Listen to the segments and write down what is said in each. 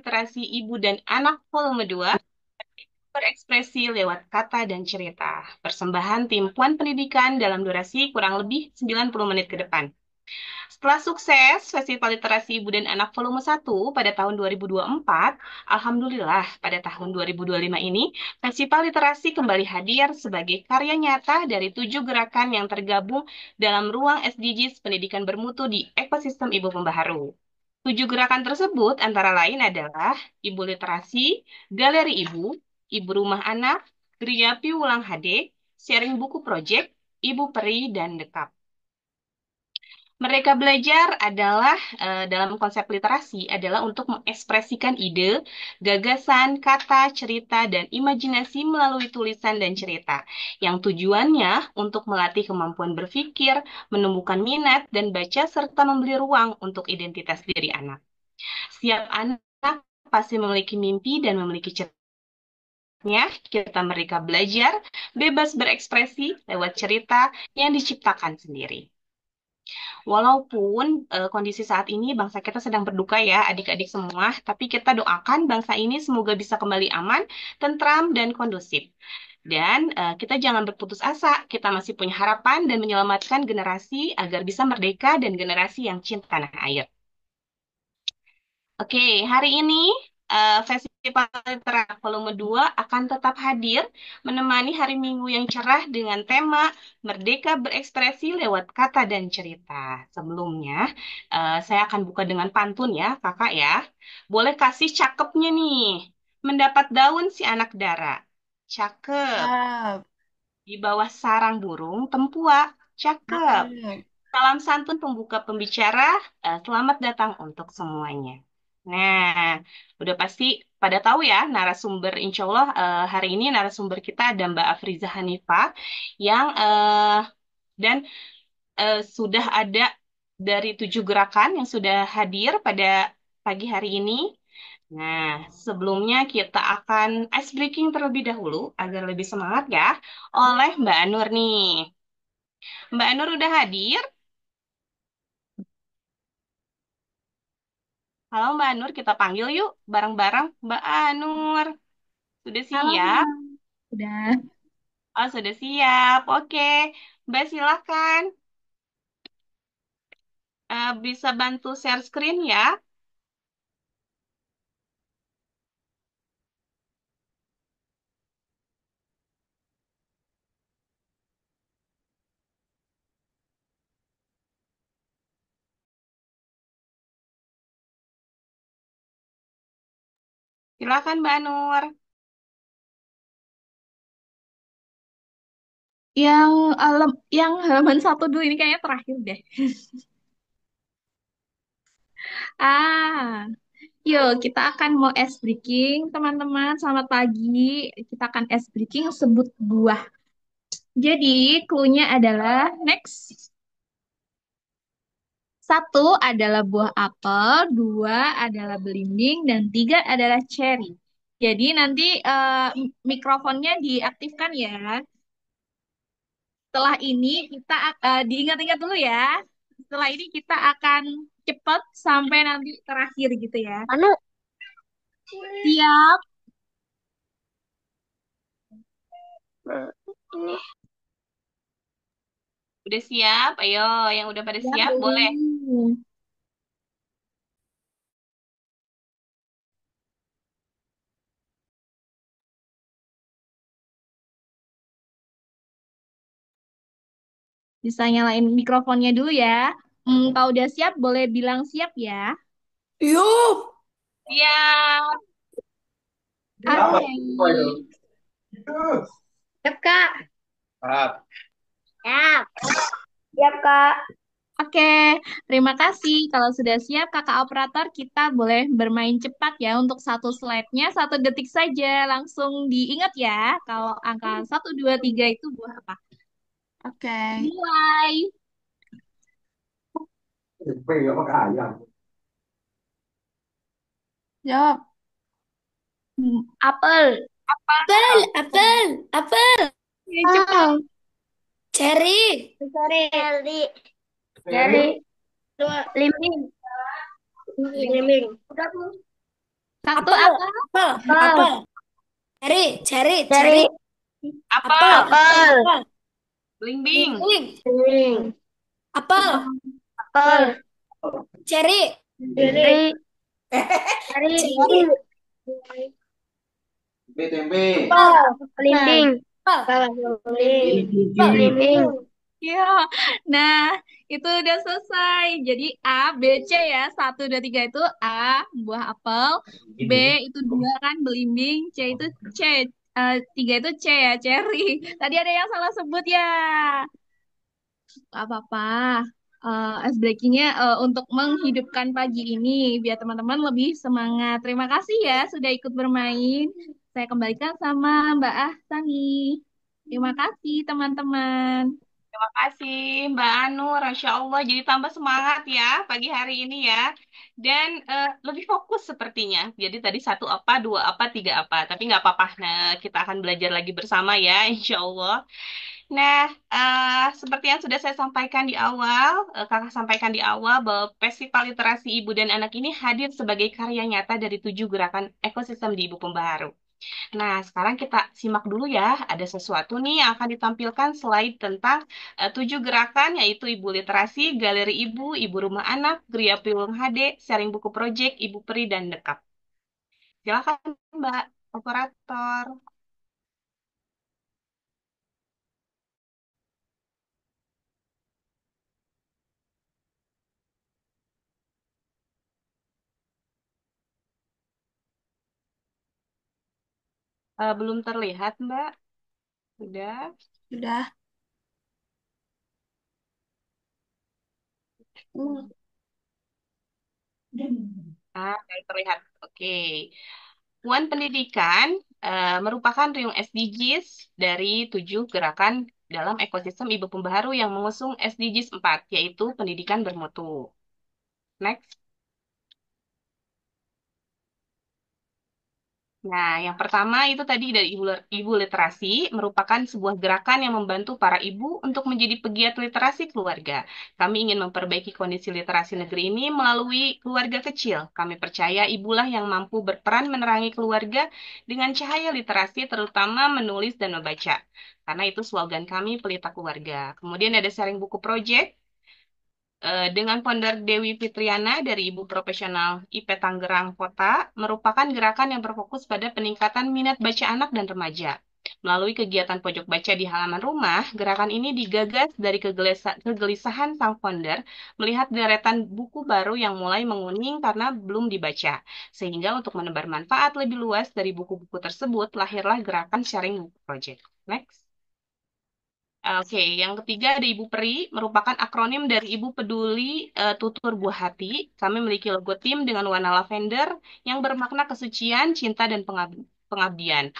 Literasi Ibu dan Anak Volume 2 berekspresi lewat kata dan cerita. Persembahan tim Puan Pendidikan dalam durasi kurang lebih 90 menit ke depan. Setelah sukses Festival Literasi Ibu dan Anak Volume 1 pada tahun 2024, alhamdulillah pada tahun 2025 ini, Festival Literasi kembali hadir sebagai karya nyata dari 7 gerakan yang tergabung dalam ruang SDGs pendidikan bermutu di ekosistem Ibu Pembaharu. 7 gerakan tersebut antara lain adalah Ibu Literasi, Galeri Ibu, Ibu Rumah Anak, Geria Piwulang HD, Sharing Buku Project, Ibu Peri, dan Dekap. Mereka belajar adalah dalam konsep literasi adalah untuk mengekspresikan ide, gagasan, kata, cerita, dan imajinasi melalui tulisan dan cerita, yang tujuannya untuk melatih kemampuan berpikir, menumbuhkan minat, dan baca, serta memberi ruang untuk identitas diri anak. Setiap anak pasti memiliki mimpi dan memiliki ceritanya. Kita mereka belajar bebas berekspresi lewat cerita yang diciptakan sendiri. Walaupun kondisi saat ini bangsa kita sedang berduka ya, adik-adik semua, tapi kita doakan bangsa ini semoga bisa kembali aman, tentram, dan kondusif. Dan kita jangan berputus asa, kita masih punya harapan dan menyelamatkan generasi agar bisa merdeka dan generasi yang cinta tanah air. Oke, hari ini Festival Literasi Volume 2 akan tetap hadir menemani hari Minggu yang cerah dengan tema Merdeka Berekspresi Lewat Kata dan Cerita. Sebelumnya, saya akan buka dengan pantun ya, kakak ya. Boleh kasih cakepnya nih. Mendapat daun si anak dara. Cakep. Siap, Di bawah sarang burung, tempua. Cakep. cakep. Salam santun pembuka pembicara, selamat datang untuk semuanya. Nah, udah pasti pada tahu ya narasumber, insya Allah hari ini narasumber kita ada Mbak Afriza Hanifah yang dan sudah ada dari 7 gerakan yang sudah hadir pada pagi hari ini. Nah, sebelumnya kita akan ice breaking terlebih dahulu agar lebih semangat ya oleh Mbak Anur nih. Mbak Anur udah hadir? Halo Mbak Anur, kita panggil yuk bareng-bareng. Mbak Anur, sudah Halo, siap? Bang. Udah. Oh, sudah siap. Oke, Mbak silakan. Bisa bantu share screen ya? Silakan Mbak Anur. Yang yang halaman satu dulu ini kayaknya terakhir deh. Ah, yuk kita akan mau ice breaking, teman-teman. Selamat pagi. Kita akan ice breaking sebut buah. Jadi, clue-nya adalah next. Satu adalah buah apel, dua adalah belimbing, dan tiga adalah cherry. Jadi nanti mikrofonnya diaktifkan ya. Setelah ini kita diingat-ingat dulu ya. Setelah ini kita akan cepat sampai nanti terakhir gitu ya. Anu, Siap? ini udah siap? Ayo, yang udah pada Siap siap boleh. belum? Bisa nyalain mikrofonnya dulu ya. Kalau udah siap, boleh bilang siap ya. Yup. Siap. Oke. Siap, Kak. Siap. Siap. Siap, Kak. Oke, terima kasih. Kalau sudah siap, kakak operator, kita boleh bermain cepat ya untuk satu slide-nya, 1 detik saja. Langsung diingat ya, kalau angka 1, 2, 3 itu buah apa. Oke, mulai. Jawab. Apel. Apel, apel, apel. Oke, cepat. Cherry. Sorry. Cherry. Dari Cherry. Dua. Limbing. Limbing. Limbing. Udah tuh. Satu Apel, apa? apel, apel. Ceri, ceri, Ceri. ceri. Apel, Apel, apel, Apel. apel. belimbing, Bimbing, Piring. apel, Apel. ceri, Ceri. Ceri. ceri, Tempe. Apel. Nah, Belimbing. apel, Apel. Belimbing. apel. Belimbing. ya. Nah, itu udah selesai. Jadi A, B, C ya. Satu, dua, tiga itu A, buah apel. B itu dua kan, belimbing. C itu C. Tiga itu C ya, cherry. Tadi ada yang salah sebut ya. Gak apa-apa. Ice breakingnya untuk menghidupkan pagi ini biar teman-teman lebih semangat. Terima kasih ya sudah ikut bermain. Saya kembalikan sama Mbak Ahsani. Terima kasih teman-teman. terima kasih Mbak Anur, Masya Allah, jadi tambah semangat ya pagi hari ini ya. Dan lebih fokus sepertinya. Jadi tadi satu apa, dua apa, tiga apa. Tapi nggak apa-apa, nah kita akan belajar lagi bersama ya, Insya Allah. Nah, seperti yang sudah saya sampaikan di awal, Kakak sampaikan di awal bahwa Festival Literasi Ibu dan Anak ini hadir sebagai karya nyata dari 7 gerakan ekosistem di Ibu Pembaharu. Nah, sekarang kita simak dulu ya, ada sesuatu nih yang akan ditampilkan slide tentang 7 gerakan, yaitu Ibu Literasi, Galeri Ibu, Ibu Rumah Anak, Gria Piwung HD, Sharing Buku Project, Ibu Peri, dan Dekap. Silakan Mbak Operator. Belum terlihat Mbak, sudah. Sudah. Baik terlihat. Oke. Puan Pendidikan merupakan riung SDGs dari 7 gerakan dalam ekosistem Ibu Pembaharu yang mengusung SDGs 4, yaitu pendidikan bermutu. Next. Nah, yang pertama itu tadi dari Ibu Literasi merupakan sebuah gerakan yang membantu para ibu untuk menjadi pegiat literasi keluarga. Kami ingin memperbaiki kondisi literasi negeri ini melalui keluarga kecil. Kami percaya ibulah yang mampu berperan menerangi keluarga dengan cahaya literasi, terutama menulis dan membaca. Karena itu slogan kami, Pelita Keluarga. Kemudian ada Sharing Buku Project, dengan founder Dewi Fitriana dari Ibu Profesional IP Tangerang Kota, merupakan gerakan yang berfokus pada peningkatan minat baca anak dan remaja. Melalui kegiatan pojok baca di halaman rumah, gerakan ini digagas dari kegelisahan sang founder melihat deretan buku baru yang mulai menguning karena belum dibaca. Sehingga untuk menebar manfaat lebih luas dari buku-buku tersebut, lahirlah gerakan Sharing Book Project. Next. Oke, yang ketiga ada Ibu Peri, merupakan akronim dari Ibu Peduli Tutur Buah Hati. Kami memiliki logo tim dengan warna lavender yang bermakna kesucian, cinta, dan pengabdian.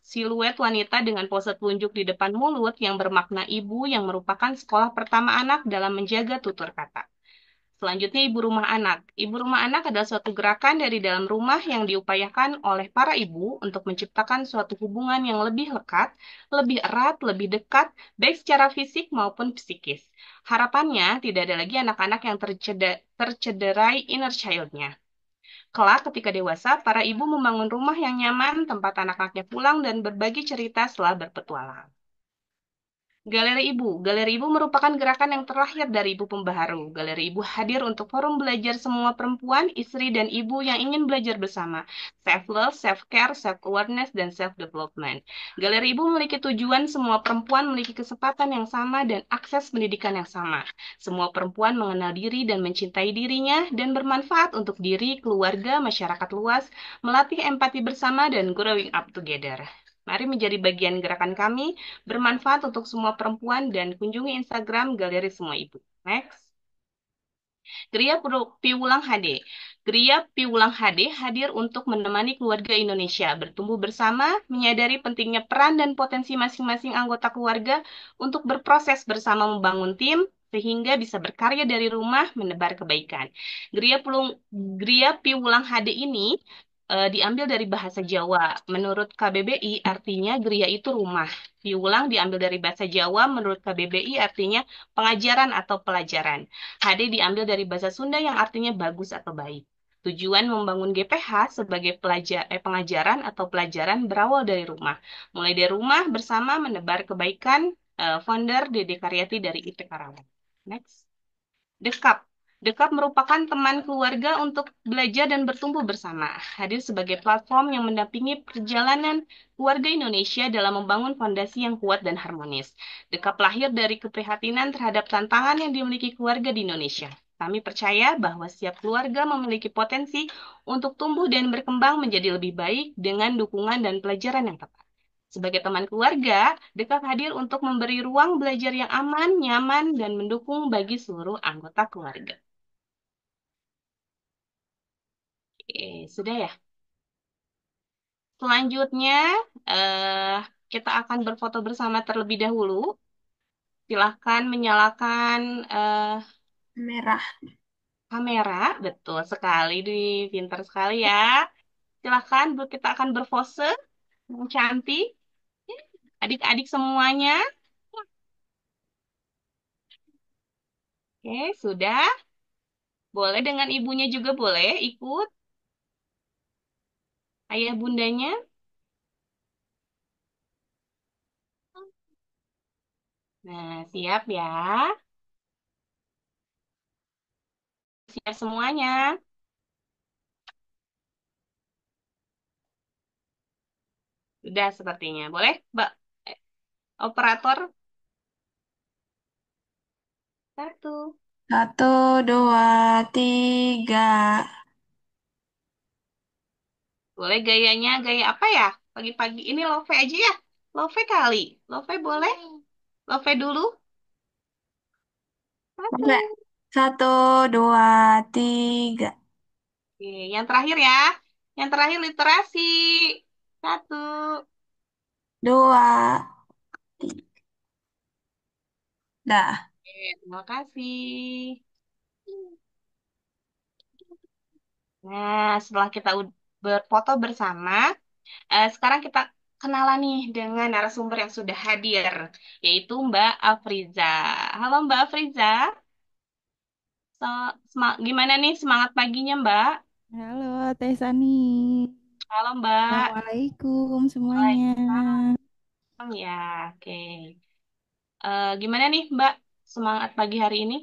Siluet wanita dengan pose telunjuk di depan mulut yang bermakna ibu yang merupakan sekolah pertama anak dalam menjaga tutur kata. Selanjutnya, Ibu Rumah Anak. Ibu Rumah Anak adalah suatu gerakan dari dalam rumah yang diupayakan oleh para ibu untuk menciptakan suatu hubungan yang lebih lekat, lebih erat, lebih dekat, baik secara fisik maupun psikis. Harapannya, tidak ada lagi anak-anak yang tercederai inner child-nya. Kelak ketika dewasa, para ibu membangun rumah yang nyaman, tempat anak-anaknya pulang dan berbagi cerita setelah berpetualang. Galeri Ibu. Galeri Ibu merupakan gerakan yang terlahir dari Ibu Pembaharu. Galeri Ibu hadir untuk forum belajar semua perempuan, istri, dan ibu yang ingin belajar bersama. Self-love, self-care, self-awareness, dan self-development. Galeri Ibu memiliki tujuan semua perempuan memiliki kesempatan yang sama dan akses pendidikan yang sama. Semua perempuan mengenal diri dan mencintai dirinya dan bermanfaat untuk diri, keluarga, masyarakat luas, melatih empati bersama, dan growing up together. Mari menjadi bagian gerakan kami, bermanfaat untuk semua perempuan, dan kunjungi Instagram Galeri Semua Ibu. Next. Gria Piwulang HD. Gria Piwulang HD hadir untuk menemani keluarga Indonesia bertumbuh bersama, menyadari pentingnya peran dan potensi masing-masing anggota keluarga untuk berproses bersama membangun tim, sehingga bisa berkarya dari rumah menebar kebaikan. Gria Piwulang HD ini diambil dari bahasa Jawa. Menurut KBBI, artinya Gria itu rumah. Piwulang diambil dari bahasa Jawa, menurut KBBI artinya pengajaran atau pelajaran. HD diambil dari bahasa Sunda yang artinya bagus atau baik. Tujuan membangun GPH sebagai pengajaran atau pelajaran berawal dari rumah. Mulai dari rumah bersama menebar kebaikan, founder Dede Karyati dari IP Karawang. Next. Dekap. Dekap merupakan teman keluarga untuk belajar dan bertumbuh bersama. Hadir sebagai platform yang mendampingi perjalanan keluarga Indonesia dalam membangun fondasi yang kuat dan harmonis. Dekap lahir dari keprihatinan terhadap tantangan yang dimiliki keluarga di Indonesia. Kami percaya bahwa setiap keluarga memiliki potensi untuk tumbuh dan berkembang menjadi lebih baik dengan dukungan dan pelajaran yang tepat. Sebagai teman keluarga, Dekap hadir untuk memberi ruang belajar yang aman, nyaman, dan mendukung bagi seluruh anggota keluarga. Sudah ya. Selanjutnya, eh, kita akan berfoto bersama terlebih dahulu. Silahkan menyalakan Merah. kamera. Betul sekali, pintar sekali ya. Silahkan, kita akan berpose yang cantik. Adik-adik semuanya. Oke, sudah. Boleh dengan ibunya juga boleh ikut. Ayah bundanya. Nah, siap ya. Siap semuanya. Sudah sepertinya. Boleh, Mbak? Eh, Operator, satu. 1, 2, 3. Boleh gayanya, gaya apa ya? Pagi-pagi ini love aja ya? Love kali. Love boleh? Love dulu. Satu. Enggak. 1, 2, 3. Oke, yang terakhir ya. Yang terakhir literasi. Satu. 2, 3. Dah. Oke, terima kasih. Nah, setelah kita berfoto bersama, sekarang kita kenalan nih dengan narasumber yang sudah hadir, yaitu Mbak Afriza. Halo Mbak Afriza, gimana nih semangat paginya Mbak? Halo Teh Sani. Halo Mbak. Assalamualaikum semuanya. Waalaikumsalam ya, oke. Gimana nih Mbak semangat pagi hari ini?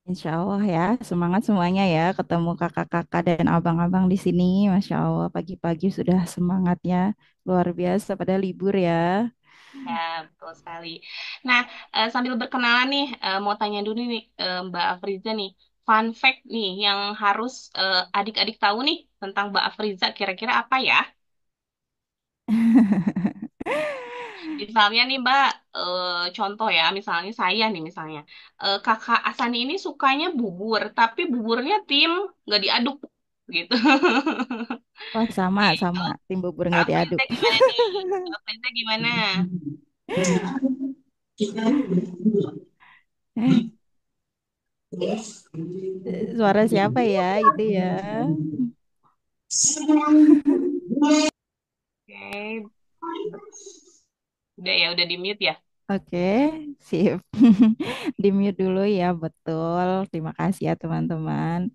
Insya Allah ya, semangat semuanya ya. Ketemu kakak-kakak dan abang-abang di sini. Masya Allah, pagi-pagi sudah semangatnya luar biasa pada libur ya. Ya, betul sekali. Nah, sambil berkenalan nih, mau tanya dulu nih Mbak Afriza nih, fun fact nih yang harus adik-adik tahu nih tentang Mbak Afriza kira-kira apa ya? Misalnya nih Mbak, contoh ya, misalnya saya nih misalnya, Kakak Asani ini sukanya bubur, tapi buburnya tim nggak diaduk gitu. Wah sama, tim bubur Kak nggak Afriza diaduk. gimana nih? Kak Afriza gimana? Eh, suara siapa ya itu ya? Oke, udah ya, udah di mute ya. Oke, sip. Di mute dulu ya, betul. Terima kasih ya teman-teman.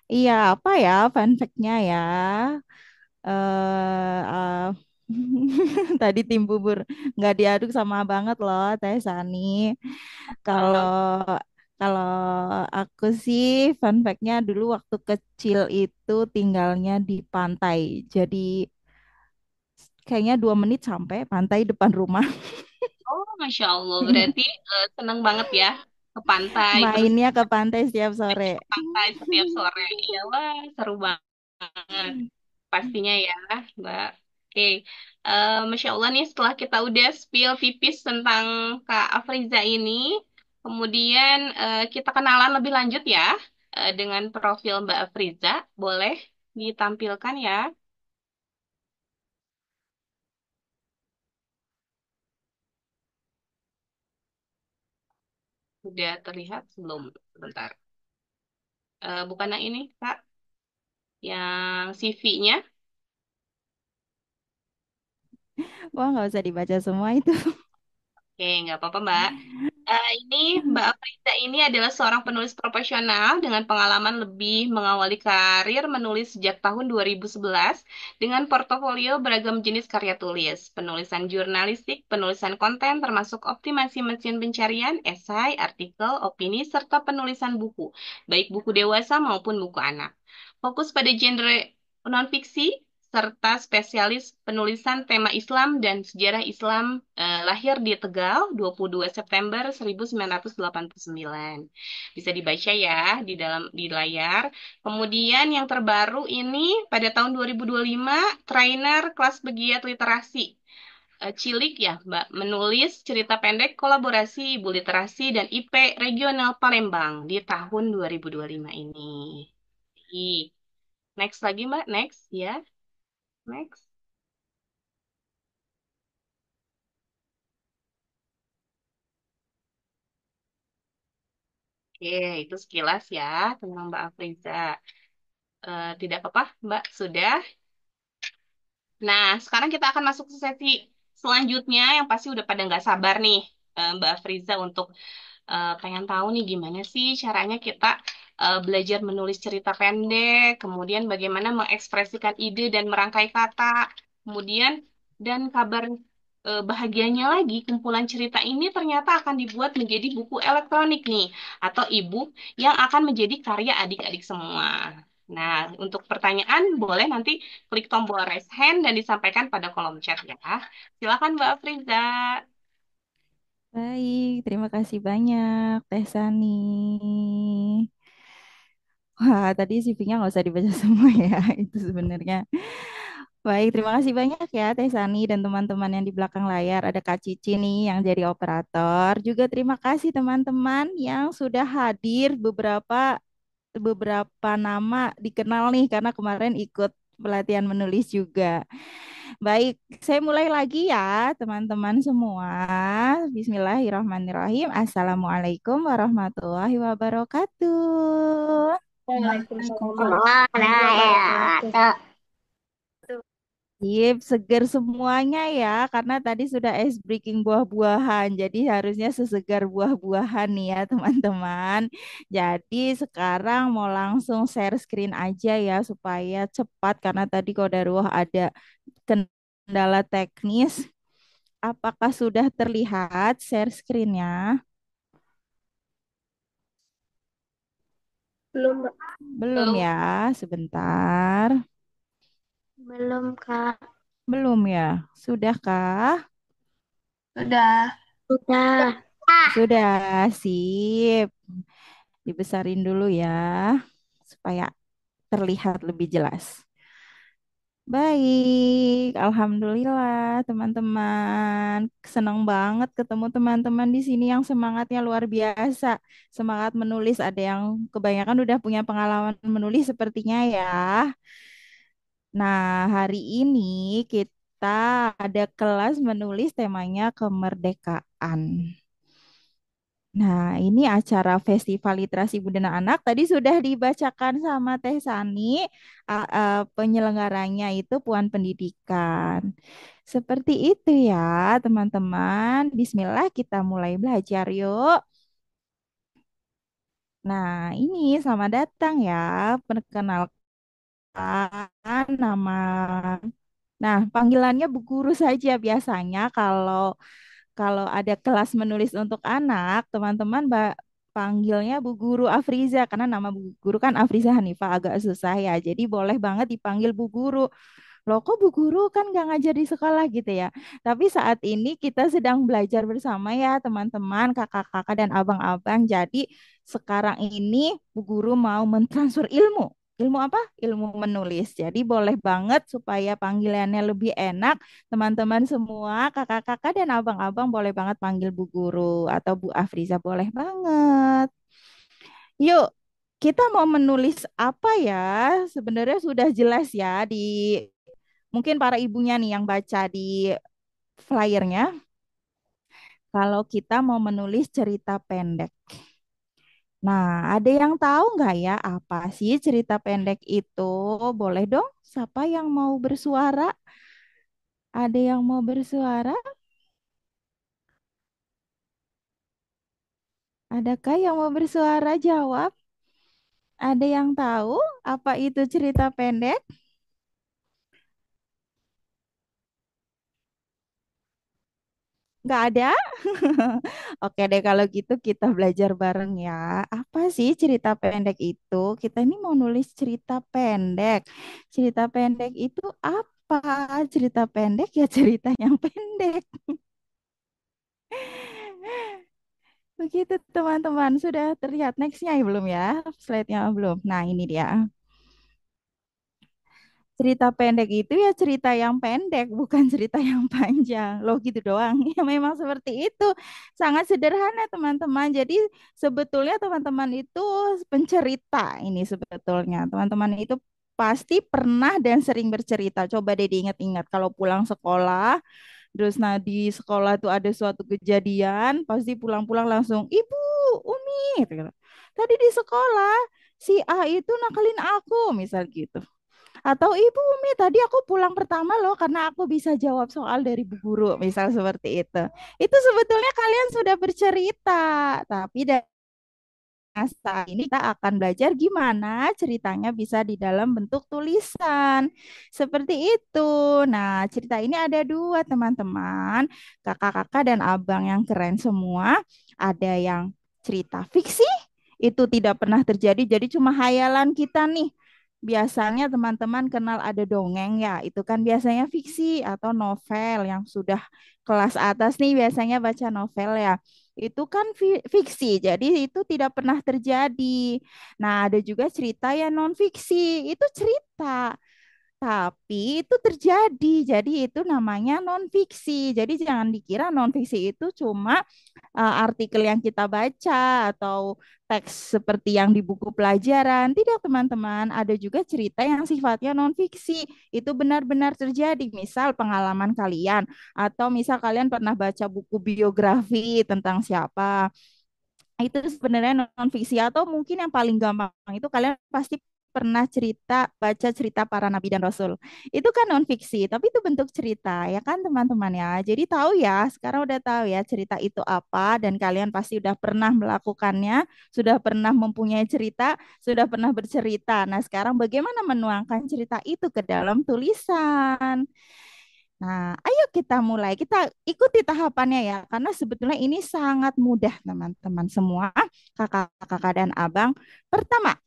Iya, apa ya fun fact-nya ya? eh tadi tim bubur nggak diaduk sama banget loh Teh Sani. Kalau kalau aku sih fun fact-nya dulu waktu kecil itu tinggalnya di pantai. Jadi kayaknya 2 menit sampai pantai depan rumah. Oh, Masya Allah. Berarti seneng banget ya ke pantai, terus Mainnya ke pantai setiap sore. ke pantai setiap sore. Ya, wah, seru banget. Pastinya ya, Mbak. Oke, Masya Allah nih setelah kita udah spill tipis tentang Kak Afriza ini, kemudian kita kenalan lebih lanjut ya dengan profil Mbak Afriza. Boleh ditampilkan ya? Sudah terlihat belum? Sebentar. Bukan yang ini, Kak. Yang CV-nya. Wah nggak usah dibaca semua itu. Oke, nggak apa-apa, Mbak. Ini Mbak Afriza ini adalah seorang penulis profesional dengan pengalaman lebih mengawali karir menulis sejak tahun 2011 dengan portofolio beragam jenis karya tulis, penulisan jurnalistik, penulisan konten termasuk optimasi mesin pencarian, esai, artikel, opini, serta penulisan buku, baik buku dewasa maupun buku anak. Fokus pada genre non-fiksi, serta spesialis penulisan tema Islam dan sejarah Islam, lahir di Tegal 22 September 1989. Bisa dibaca ya di layar. Kemudian yang terbaru ini pada tahun 2025 trainer kelas pegiat literasi. Cilik ya, Mbak, menulis cerita pendek kolaborasi Ibu Literasi dan IP Regional Palembang di tahun 2025 ini. Next lagi, Mbak, next ya, next. Oke, itu sekilas ya tentang Mbak Afriza. Tidak apa-apa, Mbak, sudah. Nah, sekarang kita akan masuk ke sesi selanjutnya yang pasti udah pada nggak sabar nih, Mbak Afriza, untuk pengen tahu nih gimana sih caranya kita belajar menulis cerita pendek, kemudian bagaimana mengekspresikan ide dan merangkai kata, kemudian dan kabar bahagianya lagi, kumpulan cerita ini ternyata akan dibuat menjadi buku elektronik nih, atau e-book yang akan menjadi karya adik-adik semua. Nah, untuk pertanyaan boleh nanti klik tombol raise hand dan disampaikan pada kolom chat ya. Silakan Mbak Friza. Baik, terima kasih banyak, Teh Sani. Wah, tadi CV-nya nggak usah dibaca semua ya, itu sebenarnya. Baik, terima kasih banyak ya Teh Sani dan teman-teman yang di belakang layar. Ada Kak Cici nih yang jadi operator. Juga terima kasih teman-teman yang sudah hadir beberapa beberapa nama dikenal nih karena kemarin ikut pelatihan menulis juga. Baik, saya mulai lagi ya teman-teman semua. Bismillahirrahmanirrahim. Assalamualaikum warahmatullahi wabarakatuh. Waalaikumsalam Waalaikumsalam warahmatullahi warahmatullahi wabarakatuh. Sip, seger semuanya ya, karena tadi sudah ice breaking buah-buahan, jadi harusnya sesegar buah-buahan nih ya teman-teman. Jadi sekarang mau langsung share screen aja ya supaya cepat, karena tadi Kodaruh ada kendala teknis. Apakah sudah terlihat share screen-nya? Belum, Mbak. Belum ya, sebentar. Belum, Kak. Belum ya, sudahkah? Sudah. Sudah. Sudah, sip. Dibesarin dulu ya, supaya terlihat lebih jelas. Baik, Alhamdulillah teman-teman. Senang banget ketemu teman-teman di sini yang semangatnya luar biasa. Semangat menulis, ada yang kebanyakan udah punya pengalaman menulis sepertinya ya. Nah, hari ini kita ada kelas menulis temanya kemerdekaan. Nah, ini acara Festival Literasi Budaya Anak. Tadi sudah dibacakan sama Teh Sani, penyelenggaranya itu Puan Pendidikan. Seperti itu ya, teman-teman. Bismillah, kita mulai belajar yuk. Nah, ini selamat datang ya. Perkenalkan nama. Nah, panggilannya Bu Guru saja biasanya kalau kalau ada kelas menulis untuk anak, teman-teman panggilnya Bu Guru Afriza karena nama Bu Guru kan Afriza Hanifah agak susah ya. Jadi boleh banget dipanggil Bu Guru. Loh kok Bu Guru kan nggak ngajar di sekolah gitu ya. Tapi saat ini kita sedang belajar bersama ya teman-teman, kakak-kakak dan abang-abang. Jadi sekarang ini Bu Guru mau mentransfer ilmu. Ilmu apa? Ilmu menulis. Jadi boleh banget supaya panggilannya lebih enak. Teman-teman semua, kakak-kakak dan abang-abang boleh banget panggil Bu Guru atau Bu Afriza boleh banget. Yuk, kita mau menulis apa ya? Sebenarnya sudah jelas ya di mungkin para ibunya nih yang baca di flyernya. Kalau kita mau menulis cerita pendek. Nah, ada yang tahu nggak ya apa sih cerita pendek itu? Boleh dong, siapa yang mau bersuara? Ada yang mau bersuara? Adakah yang mau bersuara jawab? Ada yang tahu apa itu cerita pendek? Nggak ada? Oke deh kalau gitu kita belajar bareng ya. Apa sih cerita pendek itu? Kita ini mau nulis cerita pendek. Cerita pendek itu apa? Cerita pendek ya cerita yang pendek. Begitu teman-teman. Sudah terlihat nextnya ya belum ya? Slide-nya belum. Nah ini dia. Cerita pendek itu ya cerita yang pendek, bukan cerita yang panjang. Loh gitu doang. Ya memang seperti itu. Sangat sederhana teman-teman. Jadi sebetulnya teman-teman itu pencerita ini sebetulnya. Teman-teman itu pasti pernah dan sering bercerita. Coba deh diingat-ingat kalau pulang sekolah, terus nah di sekolah tuh ada suatu kejadian, pasti pulang-pulang langsung, Ibu, Umi, gitu. Tadi di sekolah si A itu nakalin aku, misal gitu. Atau Ibu Umi tadi aku pulang pertama loh karena aku bisa jawab soal dari Bu Guru, misal seperti itu. Itu sebetulnya kalian sudah bercerita, tapi saat ini kita akan belajar gimana ceritanya bisa di dalam bentuk tulisan. Seperti itu. Nah, cerita ini ada dua teman-teman, kakak-kakak dan abang yang keren semua. Ada yang cerita fiksi, itu tidak pernah terjadi, jadi cuma hayalan kita nih. Biasanya teman-teman kenal ada dongeng ya, itu kan biasanya fiksi atau novel yang sudah kelas atas nih biasanya baca novel ya. Itu kan fiksi, jadi itu tidak pernah terjadi. Nah, ada juga cerita yang non fiksi, itu cerita. Tapi itu terjadi, jadi itu namanya non-fiksi. Jadi jangan dikira non-fiksi itu cuma artikel yang kita baca atau teks seperti yang di buku pelajaran. Tidak, teman-teman. Ada juga cerita yang sifatnya non-fiksi. Itu benar-benar terjadi. Misal pengalaman kalian, atau misal kalian pernah baca buku biografi tentang siapa itu sebenarnya non fiksi atau mungkin yang paling gampang itu kalian pasti pernah baca cerita para nabi dan rasul. Itu kan non fiksi, tapi itu bentuk cerita ya kan teman-teman ya. Jadi tahu ya, sekarang udah tahu ya cerita itu apa dan kalian pasti udah pernah melakukannya, sudah pernah mempunyai cerita, sudah pernah bercerita. Nah, sekarang bagaimana menuangkan cerita itu ke dalam tulisan? Nah, ayo kita mulai. Kita ikuti tahapannya ya, karena sebetulnya ini sangat mudah, teman-teman semua, kakak-kakak dan abang. Pertama,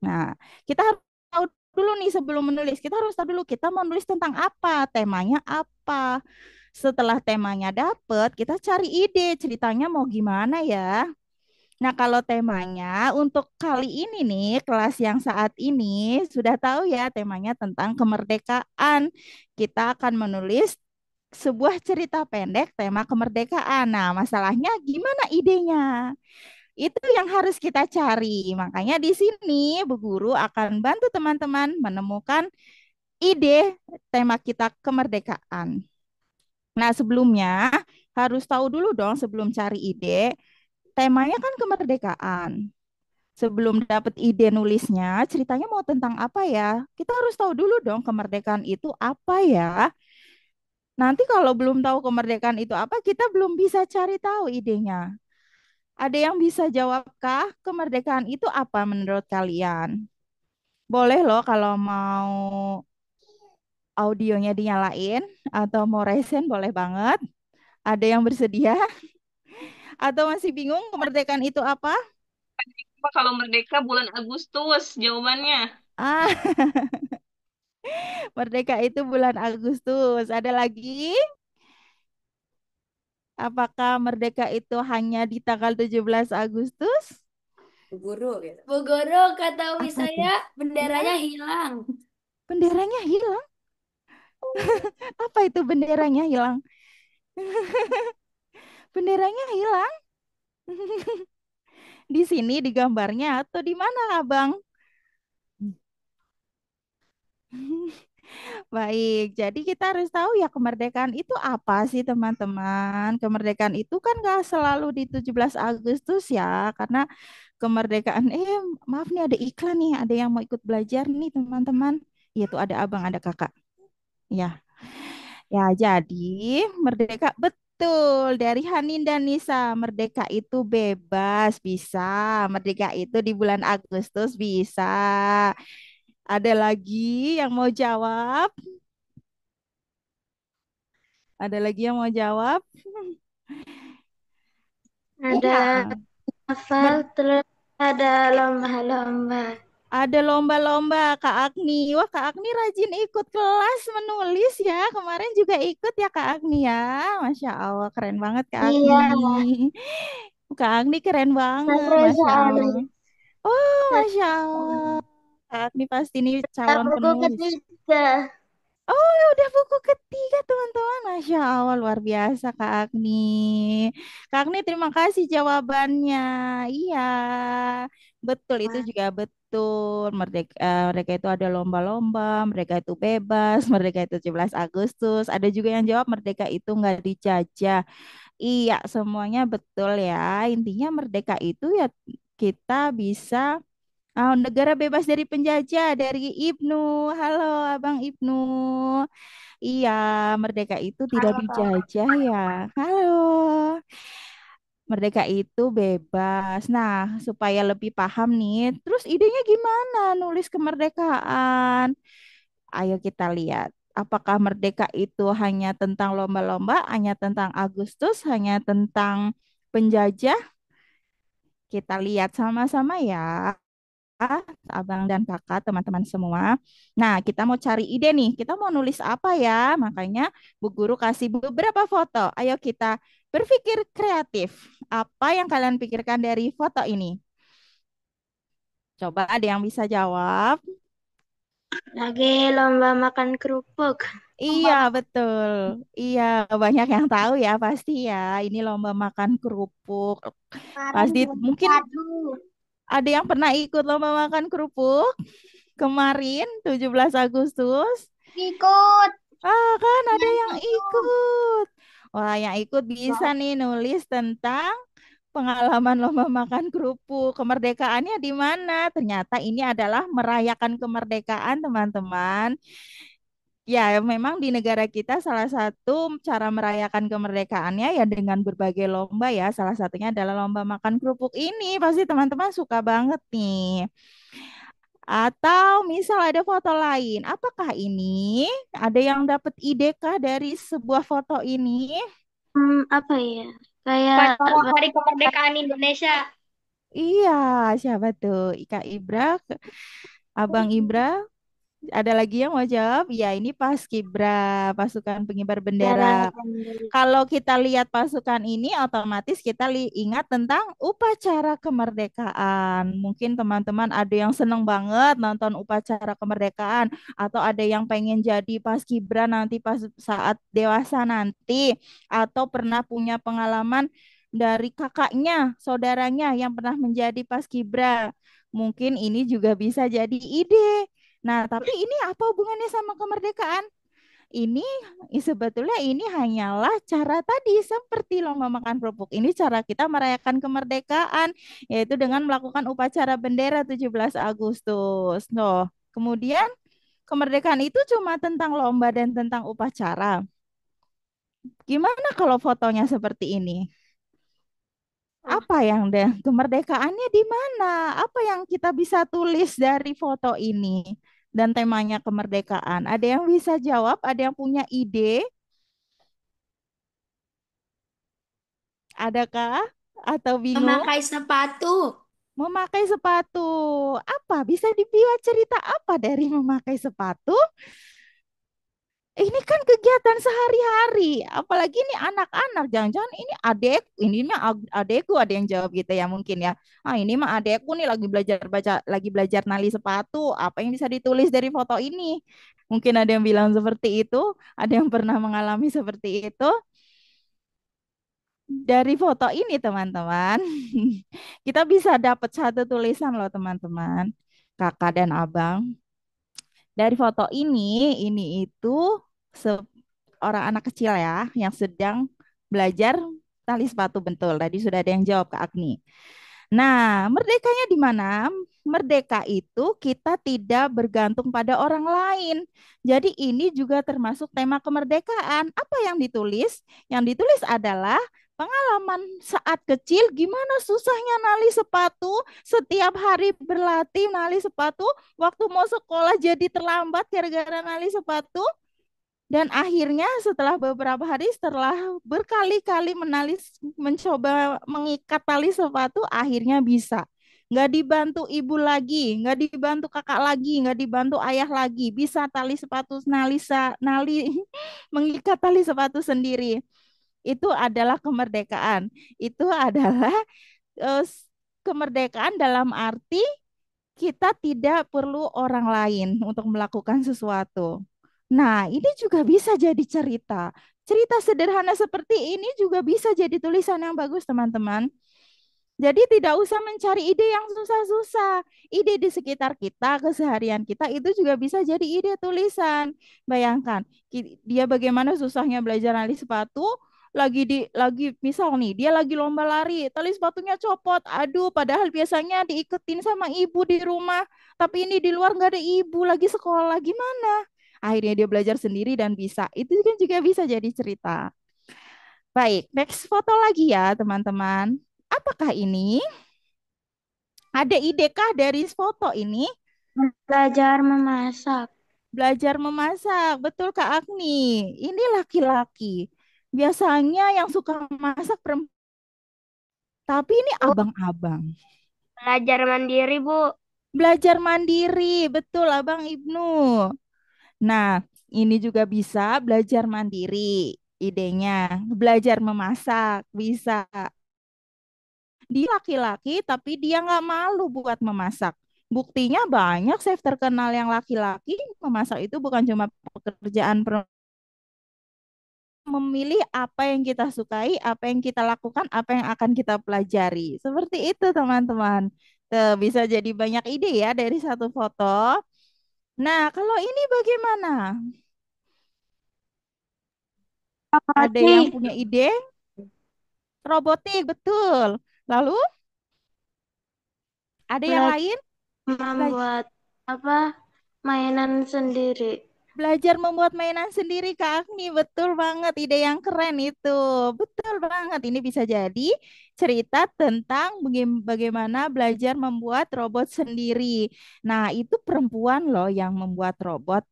nah, kita harus tahu dulu nih sebelum menulis. Kita harus tahu dulu kita mau nulis tentang apa, temanya apa. Setelah temanya dapet, kita cari ide ceritanya mau gimana ya. Nah, kalau temanya untuk kali ini nih, kelas yang saat ini sudah tahu ya temanya tentang kemerdekaan. Kita akan menulis sebuah cerita pendek tema kemerdekaan. Nah, masalahnya gimana idenya? Itu yang harus kita cari. Makanya di sini Bu Guru akan bantu teman-teman menemukan ide tema kita kemerdekaan. Nah, sebelumnya harus tahu dulu dong sebelum cari ide, temanya kan kemerdekaan. Sebelum dapat ide nulisnya, ceritanya mau tentang apa ya? Kita harus tahu dulu dong kemerdekaan itu apa ya. Nanti kalau belum tahu kemerdekaan itu apa, kita belum bisa cari tahu idenya. Ada yang bisa jawabkah kemerdekaan itu apa menurut kalian? Boleh loh kalau mau audionya dinyalain atau mau resen boleh banget. Ada yang bersedia atau masih bingung kemerdekaan itu apa? Apa kalau merdeka bulan Agustus? Jawabannya. Ah, merdeka itu bulan Agustus. Ada lagi? Apakah merdeka itu hanya di tanggal 17 Agustus? Bu Guru gitu. Bu Guru, kata Umi Apa tuh? saya Ya, benderanya hilang. benderanya hilang. Apa itu benderanya hilang? Benderanya hilang di sini di gambarnya atau di mana, Abang? Baik, jadi kita harus tahu ya kemerdekaan itu apa sih teman-teman. Kemerdekaan itu kan gak selalu di 17 Agustus ya, karena kemerdekaan, maaf nih ada iklan nih, ada yang mau ikut belajar nih teman-teman. Iya ada abang, ada kakak. Ya, ya jadi merdeka, betul. Dari Hanin dan Nisa, merdeka itu bebas, bisa. Merdeka itu di bulan Agustus bisa. Ada lagi yang mau jawab? Ada lagi yang mau jawab? Ada Iya, hafal, mer- terus ada lomba-lomba. ada lomba-lomba Kak Agni. Wah, Kak Agni rajin ikut kelas menulis ya. Kemarin juga ikut ya Kak Agni ya. Masya Allah, keren banget Kak Agni. Iya, Kak Agni keren banget, sampai Masya Allah. soalnya. Oh, Masya Allah. Kak Agni pasti ini calon Buku penulis. ketiga. Oh, ya udah buku ketiga, teman-teman. Masya Allah, luar biasa, Kak Agni. Kak Agni, terima kasih jawabannya. Iya, betul, itu juga betul. Mereka itu ada lomba-lomba, mereka itu bebas, mereka itu 17 Agustus. Ada juga yang jawab merdeka itu nggak dijajah. Iya, semuanya betul ya. Intinya merdeka itu ya kita bisa negara bebas dari penjajah dari Ibnu. Halo, Abang Ibnu. Iya, merdeka itu tidak dijajah ya. Halo. Merdeka itu bebas. Nah, supaya lebih paham nih, terus idenya gimana nulis kemerdekaan? Ayo kita lihat. Apakah merdeka itu hanya tentang lomba-lomba, hanya tentang Agustus, hanya tentang penjajah? Kita lihat sama-sama ya. Abang dan kakak, teman-teman semua. Nah, kita mau cari ide nih. Kita mau nulis apa ya? Makanya Bu Guru kasih beberapa foto. Ayo kita berpikir kreatif. Apa yang kalian pikirkan dari foto ini? Coba ada yang bisa jawab. Lagi lomba makan kerupuk. Iya, betul. Iya, banyak yang tahu ya pasti ya. Ini lomba makan kerupuk. Kemarin Pasti jadi mungkin padu. ada yang pernah ikut lomba makan kerupuk kemarin 17 Agustus. Ikut. Ah, kan ada Yang yang itu. ikut. Wah, yang ikut bisa nih nulis tentang pengalaman lomba makan kerupuk. Kemerdekaannya di mana? Ternyata ini adalah merayakan kemerdekaan, teman-teman. Ya, memang di negara kita salah satu cara merayakan kemerdekaannya ya dengan berbagai lomba ya. Salah satunya adalah lomba makan kerupuk ini. Pasti teman-teman suka banget nih. Atau misal ada foto lain, apakah ini ada yang dapat ide kah dari sebuah foto ini? Apa ya? Kayak Upacara Hari Kemerdekaan Indonesia. Iya, siapa tuh? Ika Ibra, Abang Ibra, ada lagi yang mau jawab? Ya, ini Paskibra, pasukan pengibar bendera. cara sendiri. Kalau kita lihat pasukan ini, otomatis kita ingat tentang upacara kemerdekaan. Mungkin teman-teman ada yang seneng banget nonton upacara kemerdekaan, atau ada yang pengen jadi paskibra nanti pas saat dewasa nanti, atau pernah punya pengalaman dari kakaknya, saudaranya yang pernah menjadi paskibra. Mungkin ini juga bisa jadi ide. Nah, tapi ini apa hubungannya sama kemerdekaan? Ini sebetulnya ini hanyalah cara tadi seperti lomba makan kerupuk. Ini cara kita merayakan kemerdekaan, yaitu dengan melakukan upacara bendera 17 Agustus. Noh, kemudian kemerdekaan itu cuma tentang lomba dan tentang upacara. Gimana kalau fotonya seperti ini? Apa yang kemerdekaannya di mana? Apa yang kita bisa tulis dari foto ini dan temanya kemerdekaan? Ada yang bisa jawab? Ada yang punya ide? Adakah? Atau bingung? Memakai sepatu. Memakai sepatu. Apa? Bisa dibuat cerita apa dari memakai sepatu? Ini kan kegiatan sehari-hari. Apalagi ini anak-anak. Jangan-jangan ini adek. Ini mah adekku ada yang jawab gitu ya mungkin ya. Ah ini mah adekku nih lagi belajar baca, lagi belajar nali sepatu. Apa yang bisa ditulis dari foto ini? Mungkin ada yang bilang seperti itu. Ada yang pernah mengalami seperti itu. Dari foto ini teman-teman, kita bisa dapat satu tulisan loh teman-teman, kakak dan abang. Dari foto ini itu seorang anak kecil ya, yang sedang belajar tali sepatu bentul. Tadi sudah ada yang jawab ke Agni. Nah, merdekanya di mana? Merdeka itu kita tidak bergantung pada orang lain. Jadi ini juga termasuk tema kemerdekaan. Apa yang ditulis? Yang ditulis adalah pengalaman saat kecil gimana susahnya nali sepatu, setiap hari berlatih nali sepatu, waktu mau sekolah jadi terlambat gara-gara nali sepatu. Dan akhirnya setelah beberapa hari, setelah berkali-kali mencoba mengikat tali sepatu, akhirnya bisa. Nggak dibantu ibu lagi, nggak dibantu kakak lagi, nggak dibantu ayah lagi. Bisa tali sepatu, nali, mengikat tali sepatu sendiri. Itu adalah kemerdekaan. Itu adalah eh, kemerdekaan dalam arti kita tidak perlu orang lain untuk melakukan sesuatu. Nah, ini juga bisa jadi cerita. Cerita sederhana seperti ini juga bisa jadi tulisan yang bagus, teman-teman. Jadi tidak usah mencari ide yang susah-susah. Ide di sekitar kita, keseharian kita itu juga bisa jadi ide tulisan. Bayangkan, dia bagaimana susahnya belajar nali sepatu, lagi misal nih, dia lagi lomba lari, tali sepatunya copot. Aduh, padahal biasanya diiketin sama ibu di rumah, tapi ini di luar nggak ada ibu, lagi sekolah, gimana? Akhirnya dia belajar sendiri dan bisa. Itu kan juga bisa jadi cerita. Baik, next foto lagi ya, teman-teman. Apakah ini? Ada idekah dari foto ini? Belajar memasak. Belajar memasak. Betul Kak Agni. Ini laki-laki. Biasanya yang suka masak perempuan. Tapi ini Bu, abang-abang. belajar mandiri, Bu. Belajar mandiri. Betul Abang Ibnu. Nah, ini juga bisa belajar mandiri. Idenya. Belajar memasak. Bisa. Dia laki-laki tapi dia nggak malu buat memasak. Buktinya banyak chef terkenal yang laki-laki memasak itu bukan cuma pekerjaan memilih apa yang kita sukai, apa yang kita lakukan, apa yang akan kita pelajari. Seperti itu teman-teman. Tuh, bisa jadi banyak ide ya dari satu foto. Nah, kalau ini bagaimana? Ada Berarti yang punya ide? Robotik, betul. Lalu ada yang belajar lain? Bela- membuat apa? Mainan sendiri. Belajar membuat mainan sendiri Kak Agni, betul banget, ide yang keren itu. Betul banget, ini bisa jadi cerita tentang bagaimana belajar membuat robot sendiri. Nah, itu perempuan loh yang membuat robot.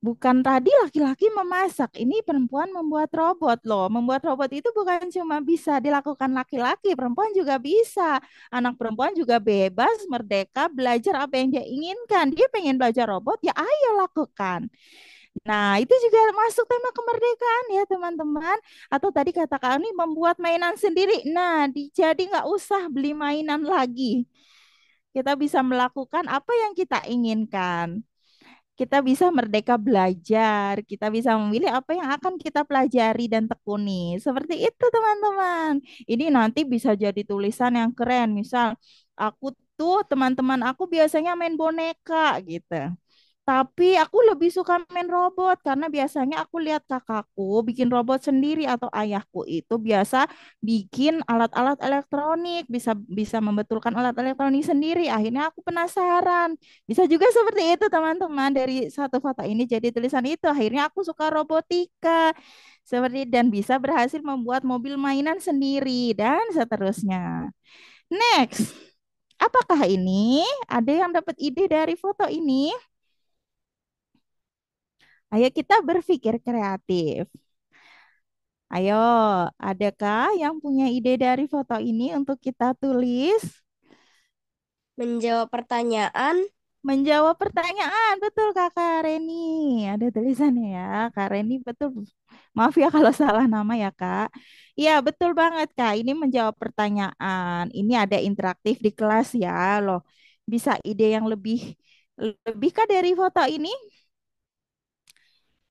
Bukan tadi laki-laki memasak, ini perempuan membuat robot loh. Membuat robot itu bukan cuma bisa dilakukan laki-laki, perempuan juga bisa. Anak perempuan juga bebas, merdeka, belajar apa yang dia inginkan. Dia pengen belajar robot, ya ayo lakukan. Nah, itu juga masuk tema kemerdekaan ya, teman-teman. Atau tadi kata kami membuat mainan sendiri. Nah, jadi nggak usah beli mainan lagi. Kita bisa melakukan apa yang kita inginkan. Kita bisa merdeka belajar. Kita bisa memilih apa yang akan kita pelajari dan tekuni. Seperti itu, teman-teman. Ini nanti bisa jadi tulisan yang keren. Misal, aku tuh teman-teman aku biasanya main boneka gitu. Tapi aku lebih suka main robot karena biasanya aku lihat kakakku bikin robot sendiri atau ayahku itu biasa bikin alat-alat elektronik, bisa bisa membetulkan alat elektronik sendiri. Akhirnya aku penasaran. Bisa juga seperti itu teman-teman dari satu foto ini jadi tulisan itu. Akhirnya aku suka robotika. Seperti dan bisa berhasil membuat mobil mainan sendiri dan seterusnya. Next, apakah ini? Ada yang dapat ide dari foto ini? Ayo kita berpikir kreatif. Ayo, adakah yang punya ide dari foto ini untuk kita tulis? Menjawab pertanyaan. Menjawab pertanyaan, betul Kakak Reni. Ada tulisannya ya, Kak Reni betul. Maaf ya kalau salah nama ya Kak. Iya betul banget Kak, ini menjawab pertanyaan. Ini ada interaktif di kelas ya loh. Bisa ide yang lebih Kak dari foto ini?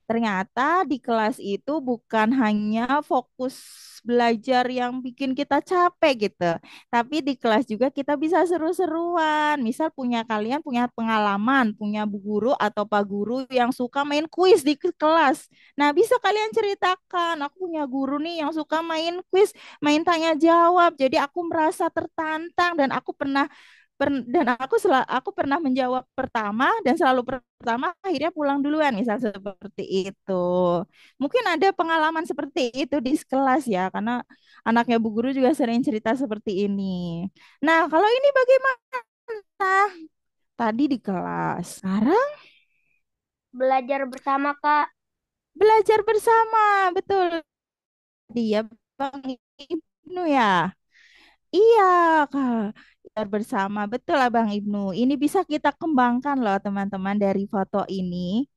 Ternyata di kelas itu bukan hanya fokus belajar yang bikin kita capek gitu, tapi di kelas juga kita bisa seru-seruan. Misal kalian punya pengalaman, punya bu guru atau pak guru yang suka main kuis di kelas. Nah, bisa kalian ceritakan, aku punya guru nih yang suka main kuis, main tanya jawab. Jadi aku merasa tertantang dan aku pernah menjawab pertama dan selalu pertama akhirnya pulang duluan misal seperti itu. Mungkin ada pengalaman seperti itu di kelas ya karena anaknya Bu Guru juga sering cerita seperti ini. Nah, kalau ini bagaimana? Tadi di kelas. Sekarang Belajar bersama, Kak. belajar bersama. Betul. Dia Bang Ibnu ya. Iya, Kak. Belajar bersama. Betul, Abang Ibnu. Ini bisa kita kembangkan loh, teman-teman, dari foto ini.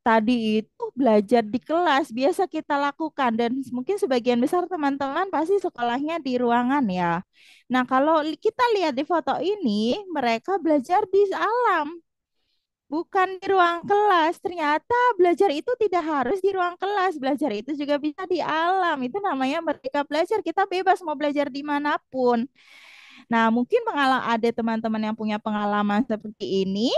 Tadi itu belajar di kelas, biasa kita lakukan. Dan mungkin sebagian besar teman-teman pasti sekolahnya di ruangan ya. Nah, kalau kita lihat di foto ini, mereka belajar di alam. Bukan di ruang kelas. Ternyata belajar itu tidak harus di ruang kelas. Belajar itu juga bisa di alam. Itu namanya merdeka belajar. Kita bebas mau belajar dimanapun. Nah, mungkin ada teman-teman yang punya pengalaman seperti ini.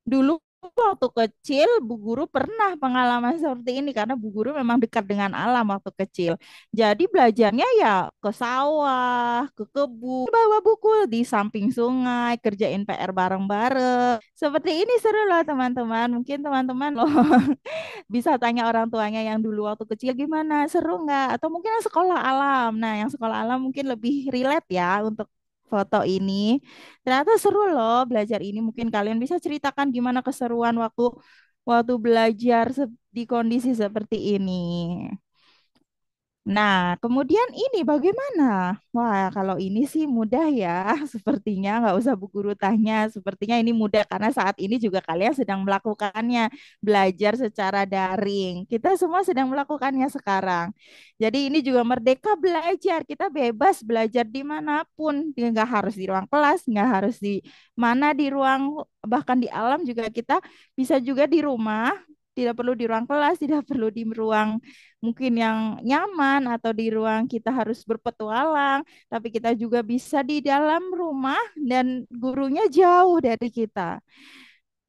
Dulu waktu kecil, Bu Guru pernah pengalaman seperti ini karena Bu Guru memang dekat dengan alam waktu kecil. Jadi belajarnya ya ke sawah, ke kebun, bawa buku di samping sungai, kerjain PR bareng-bareng. Seperti ini seru loh teman-teman. Mungkin teman-teman loh bisa tanya orang tuanya yang dulu waktu kecil gimana, seru nggak? Atau mungkin yang sekolah alam. Nah, yang sekolah alam mungkin lebih relate ya untuk foto ini. Ternyata seru loh belajar ini. Mungkin kalian bisa ceritakan gimana keseruan waktu waktu belajar di kondisi seperti ini. Nah, kemudian ini bagaimana? Wah, kalau ini sih mudah ya. Sepertinya nggak usah Bu Guru tanya. Sepertinya ini mudah karena saat ini juga kalian sedang melakukannya. Belajar secara daring. Kita semua sedang melakukannya sekarang. Jadi ini juga merdeka belajar. Kita bebas belajar dimanapun. Nggak harus di ruang kelas, nggak harus di mana di ruang, bahkan di alam juga kita bisa juga di rumah. Tidak perlu di ruang kelas, tidak perlu di ruang mungkin yang nyaman atau di ruang kita harus berpetualang, tapi kita juga bisa di dalam rumah dan gurunya jauh dari kita.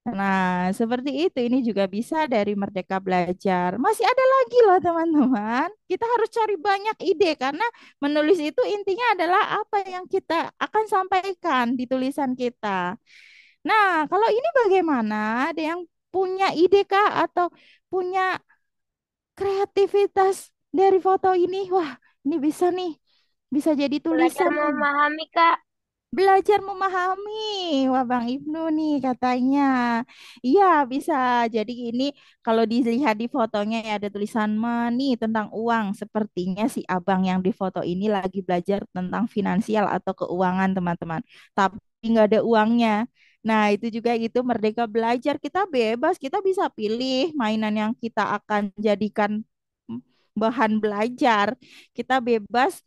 Nah, seperti itu ini juga bisa dari Merdeka Belajar. Masih ada lagi loh teman-teman. Kita harus cari banyak ide karena menulis itu intinya adalah apa yang kita akan sampaikan di tulisan kita. Nah, kalau ini bagaimana? Ada yang punya ide kah atau punya kreativitas dari foto ini? Wah, ini bisa nih. Bisa jadi Belajar tulisan nih. memahami, Kak. Belajar memahami. Wah, Bang Ibnu nih katanya. Iya, bisa. Jadi ini kalau dilihat di fotonya ya ada tulisan money tentang uang. Sepertinya si abang yang di foto ini lagi belajar tentang finansial atau keuangan, teman-teman. Tapi nggak ada uangnya. Nah, itu juga itu merdeka belajar. Kita bebas, kita bisa pilih mainan yang kita akan jadikan bahan belajar. Kita bebas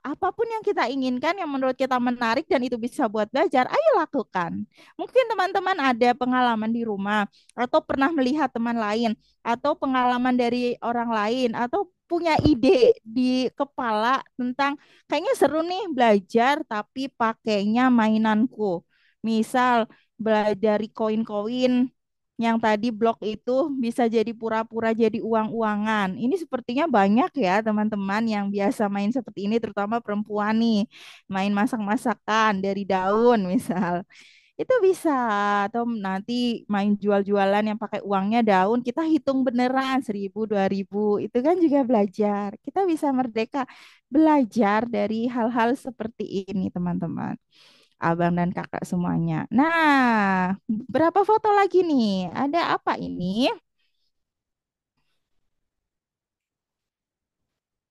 apapun yang kita inginkan yang menurut kita menarik dan itu bisa buat belajar, ayo lakukan. Mungkin teman-teman ada pengalaman di rumah atau pernah melihat teman lain atau pengalaman dari orang lain atau punya ide di kepala tentang kayaknya seru nih belajar tapi pakainya mainanku. Misal belajar dari koin-koin yang tadi blok itu bisa jadi pura-pura jadi uang-uangan. Ini sepertinya banyak ya teman-teman yang biasa main seperti ini, terutama perempuan nih, main masak-masakan dari daun misal. Itu bisa, atau nanti main jual-jualan yang pakai uangnya daun, kita hitung beneran 1.000, 2.000, itu kan juga belajar. Kita bisa merdeka belajar dari hal-hal seperti ini, teman-teman abang dan kakak semuanya. Nah, berapa foto lagi nih? Ada apa ini?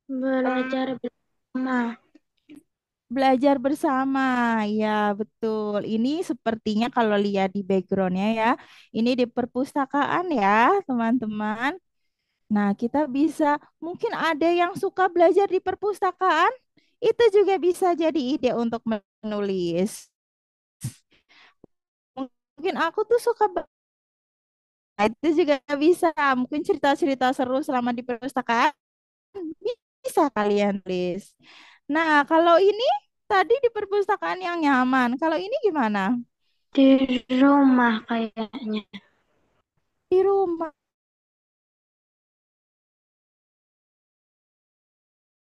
Belajar bersama. Belajar bersama. Ya, betul. Ini sepertinya kalau lihat di backgroundnya ya, ini di perpustakaan ya, teman-teman. Nah, kita bisa, mungkin ada yang suka belajar di perpustakaan, itu juga bisa jadi ide untuk menulis. Mungkin aku tuh suka itu juga bisa. Mungkin cerita-cerita seru selama di perpustakaan bisa kalian tulis. Nah, kalau ini tadi di perpustakaan yang nyaman. Kalau ini gimana? Di rumah kayaknya. Di rumah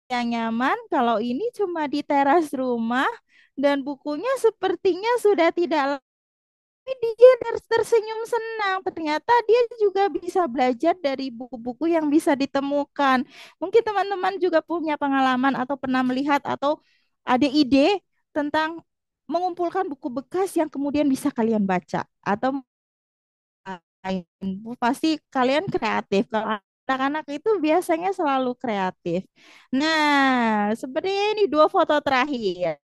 yang nyaman. Kalau ini cuma di teras rumah dan bukunya sepertinya sudah tidak. Tapi dia tersenyum senang. Ternyata dia juga bisa belajar dari buku-buku yang bisa ditemukan. Mungkin teman-teman juga punya pengalaman atau pernah melihat atau ada ide tentang mengumpulkan buku bekas yang kemudian bisa kalian baca atau lain. Pasti kalian kreatif. Kalau anak-anak itu biasanya selalu kreatif. Nah, sebenarnya ini dua foto terakhir.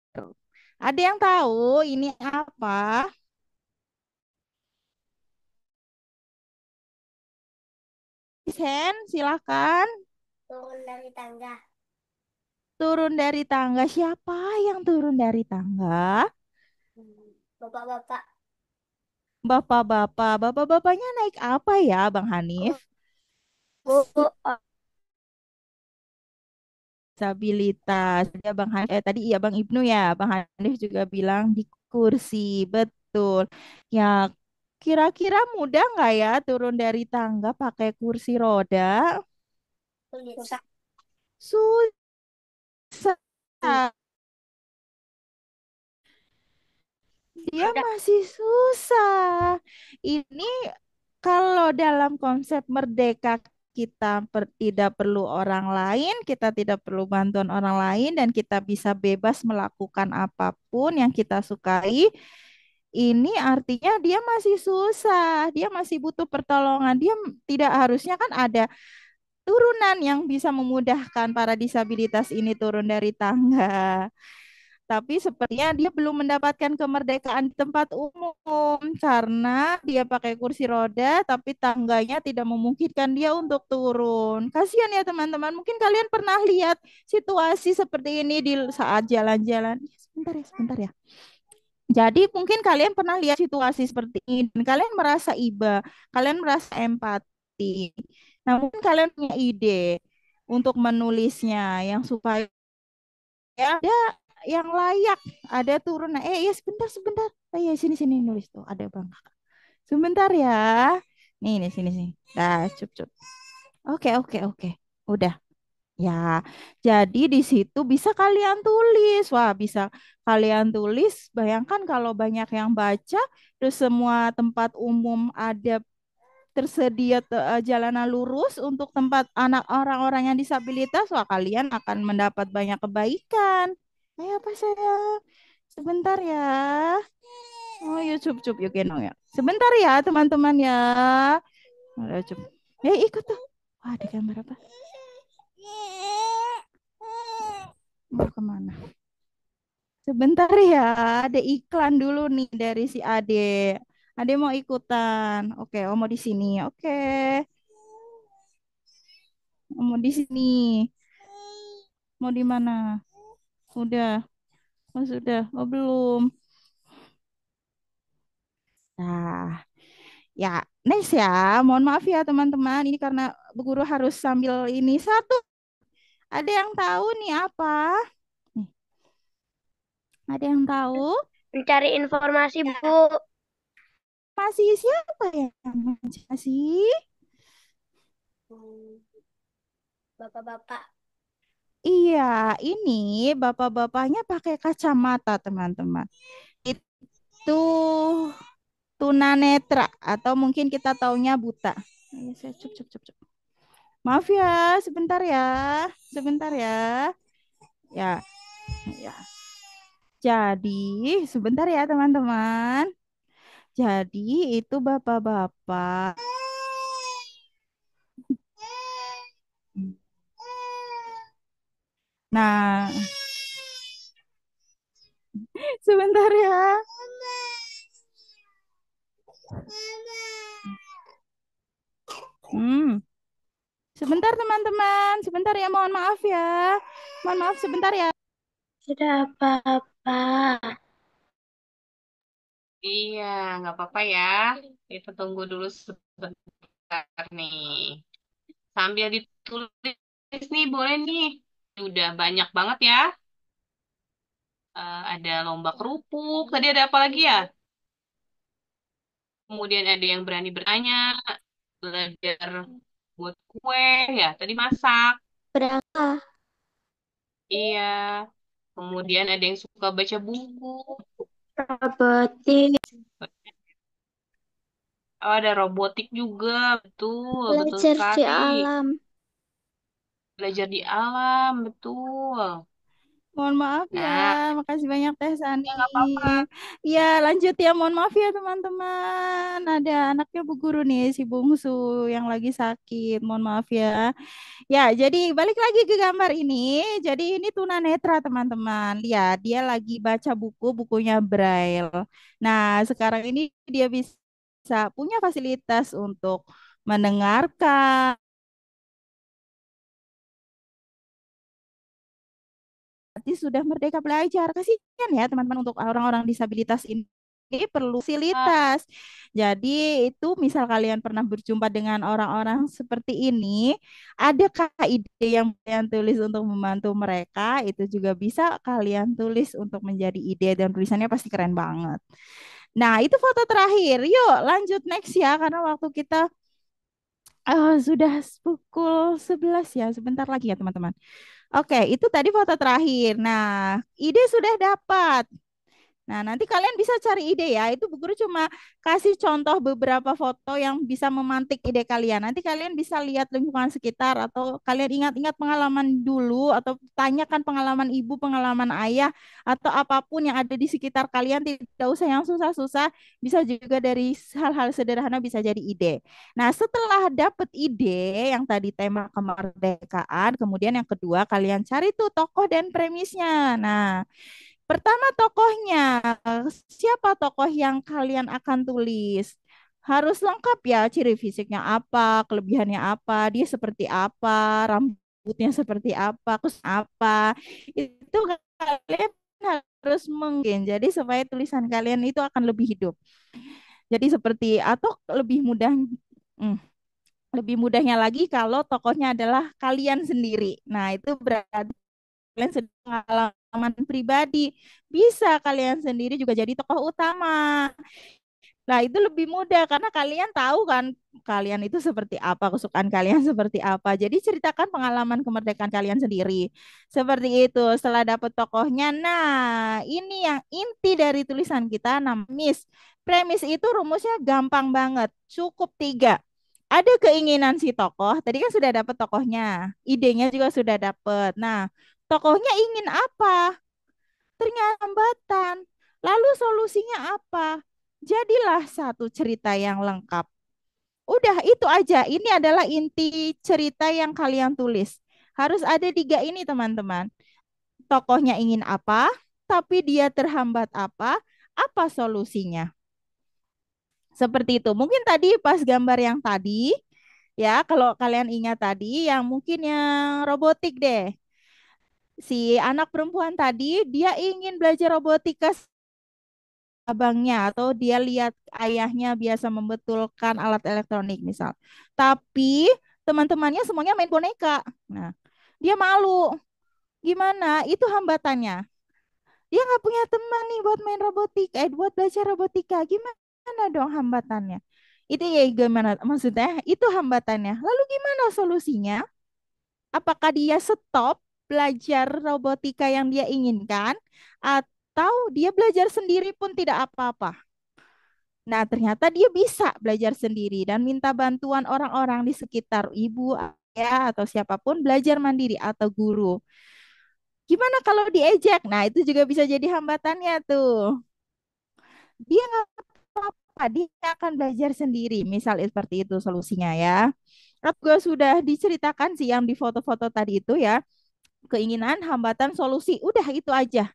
Ada yang tahu ini apa? Sen, silakan. Turun dari tangga. Turun dari tangga. Siapa yang turun dari tangga? Bapak-bapak. Bapak-bapak. Bapak-bapaknya naik apa ya, Bang Hanif? Bu, Disabilitas. Ya, Bang Hanif, tadi iya Bang Ibnu ya. Bang Hanif juga bilang di kursi. Betul. Ya, kira-kira mudah nggak ya turun dari tangga pakai kursi roda? Susah. Susah. Dia Ada. masih susah. Ini kalau dalam konsep merdeka kita tidak perlu orang lain, kita tidak perlu bantuan orang lain, dan kita bisa bebas melakukan apapun yang kita sukai. Ini artinya dia masih susah, dia masih butuh pertolongan. Dia tidak harusnya kan ada turunan yang bisa memudahkan para disabilitas ini turun dari tangga. Tapi sepertinya dia belum mendapatkan kemerdekaan di tempat umum karena dia pakai kursi roda, tapi tangganya tidak memungkinkan dia untuk turun. Kasihan ya teman-teman. Mungkin kalian pernah lihat situasi seperti ini di saat jalan-jalan. Sebentar ya, sebentar ya. Jadi mungkin kalian pernah lihat situasi seperti ini dan kalian merasa iba, kalian merasa empati. Nah, mungkin kalian punya ide untuk menulisnya yang supaya ada yang layak, ada turunan. Ya sebentar sebentar. Ya sini sini nulis tuh, ada Bang. Sebentar ya. Nih sini sini. Dah, cup cup. Oke oke oke. Udah. Ya, jadi di situ bisa kalian tulis. Wah, bisa kalian tulis. Bayangkan kalau banyak yang baca, terus semua tempat umum ada tersedia jalanan lurus untuk tempat anak orang-orang yang disabilitas. Wah, kalian akan mendapat banyak kebaikan. Ayo apa saya? Sebentar ya. Oh, yuk cup cup yuk gendong ya. Sebentar ya teman-teman ya. Udah cup. Ikut tuh. Wah, ada gambar apa? Mau kemana? Sebentar ya, ada iklan dulu nih dari si Ade. Ade mau ikutan. Oke, oh mau di sini. Oke, oh, mau di sini. Mau di mana? Udah. Oh, sudah. Oh, belum. Nah, ya, next ya. Mohon maaf ya teman-teman. Ini karena Bu Guru harus sambil ini satu. Ada yang tahu nih apa? Nih, ada yang tahu? mencari informasi, Bu. Masih siapa yang masih? Bapak-bapak. Iya, ini bapak-bapaknya pakai kacamata, teman-teman. Itu tunanetra atau mungkin kita taunya buta. Ayo, saya cuk, cuk, cuk, cuk. Maaf ya, sebentar ya. Sebentar ya. Ya, ya. Jadi, sebentar ya, teman-teman. Jadi, itu bapak-bapak. Nah, sebentar ya. Hmm. Sebentar teman-teman, sebentar ya, mohon maaf ya. Mohon maaf sebentar ya. Tidak apa-apa. Iya, nggak apa-apa ya. Kita tunggu dulu sebentar. nih. Sambil ditulis nih, boleh nih. Udah banyak banget ya. Ada lomba kerupuk. Tadi ada apa lagi ya? Kemudian ada yang berani bertanya, belajar buat kue ya. Tadi masak. Berapa? Iya. Kemudian ada yang suka baca buku. Robotik. Oh, ada robotik juga. Betul, betul Belajar di sekali. alam. Belajar di alam, betul. Mohon maaf ya, Nah, makasih banyak Teh Sani. ya nggak apa-apa. Ya, lanjut ya, mohon maaf ya teman-teman. Ada anaknya Bu Guru nih, si bungsu yang lagi sakit. Mohon maaf ya. Ya, jadi balik lagi ke gambar ini. Jadi ini tunanetra teman-teman. Lihat, dia lagi baca buku, bukunya Braille. Nah, sekarang ini dia bisa punya fasilitas untuk mendengarkan, berarti sudah merdeka belajar. Kasihan ya teman-teman untuk orang-orang disabilitas ini perlu fasilitas. Jadi itu misal kalian pernah berjumpa dengan orang-orang seperti ini, adakah ide yang kalian tulis untuk membantu mereka? Itu juga bisa kalian tulis untuk menjadi ide dan tulisannya pasti keren banget. Nah, itu foto terakhir. Yuk, lanjut next ya karena waktu kita sudah pukul 11 ya. Sebentar lagi ya, teman-teman. Oke, itu tadi foto terakhir. Nah, ide sudah dapat. Nah, nanti kalian bisa cari ide ya. Itu Bu Guru cuma kasih contoh beberapa foto yang bisa memantik ide kalian. Nanti kalian bisa lihat lingkungan sekitar atau kalian ingat-ingat pengalaman dulu atau tanyakan pengalaman ibu, pengalaman ayah atau apapun yang ada di sekitar kalian. Tidak usah yang susah-susah, bisa juga dari hal-hal sederhana bisa jadi ide. Nah, setelah dapet ide yang tadi tema kemerdekaan, kemudian yang kedua kalian cari tuh tokoh dan premisnya. Nah, pertama tokohnya, siapa tokoh yang kalian akan tulis? Harus lengkap ya, ciri fisiknya apa, kelebihannya apa, dia seperti apa, rambutnya seperti apa, terus apa. Itu kalian harus mungkin. Jadi supaya tulisan kalian itu akan lebih hidup. Jadi seperti atau hmm, lebih mudahnya lagi kalau tokohnya adalah kalian sendiri. Nah, itu berarti kalian sedang pengalaman pribadi. Bisa kalian sendiri juga jadi tokoh utama. Nah, itu lebih mudah karena kalian tahu kan kalian itu seperti apa, kesukaan kalian seperti apa. Jadi ceritakan pengalaman kemerdekaan kalian sendiri. Seperti itu. Setelah dapat tokohnya, nah ini yang inti dari tulisan kita, Miss. Premis itu rumusnya gampang banget. Cukup tiga. Ada keinginan si tokoh, tadi kan sudah dapat tokohnya, idenya juga sudah dapat. Nah, tokohnya ingin apa? Ternyata hambatan. Lalu solusinya apa? Jadilah satu cerita yang lengkap. Udah itu aja. Ini adalah inti cerita yang kalian tulis. Harus ada tiga ini teman-teman. Tokohnya ingin apa? Tapi dia terhambat apa solusinya? Seperti itu. Mungkin tadi pas gambar yang tadi, ya kalau kalian ingat tadi, yang mungkin yang robotik deh. Si anak perempuan tadi, dia ingin belajar robotika abangnya atau dia lihat ayahnya biasa membetulkan alat elektronik misal. Tapi teman-temannya semuanya main boneka. Nah, dia malu. Gimana? Itu hambatannya. Dia nggak punya teman nih buat main robotika, buat belajar robotika. Gimana dong hambatannya? Itu ya gimana? Maksudnya itu hambatannya. Lalu gimana solusinya? Apakah dia stop belajar robotika yang dia inginkan atau dia belajar sendiri pun tidak apa-apa? Nah, ternyata dia bisa belajar sendiri dan minta bantuan orang-orang di sekitar ibu, ayah, atau siapapun belajar mandiri atau guru. Gimana kalau diejek? Nah, itu juga bisa jadi hambatannya tuh. Dia nggak apa-apa, dia akan belajar sendiri. Misal seperti itu solusinya ya. Juga sudah diceritakan sih yang di foto-foto tadi itu ya. Keinginan, hambatan, solusi. Udah itu aja.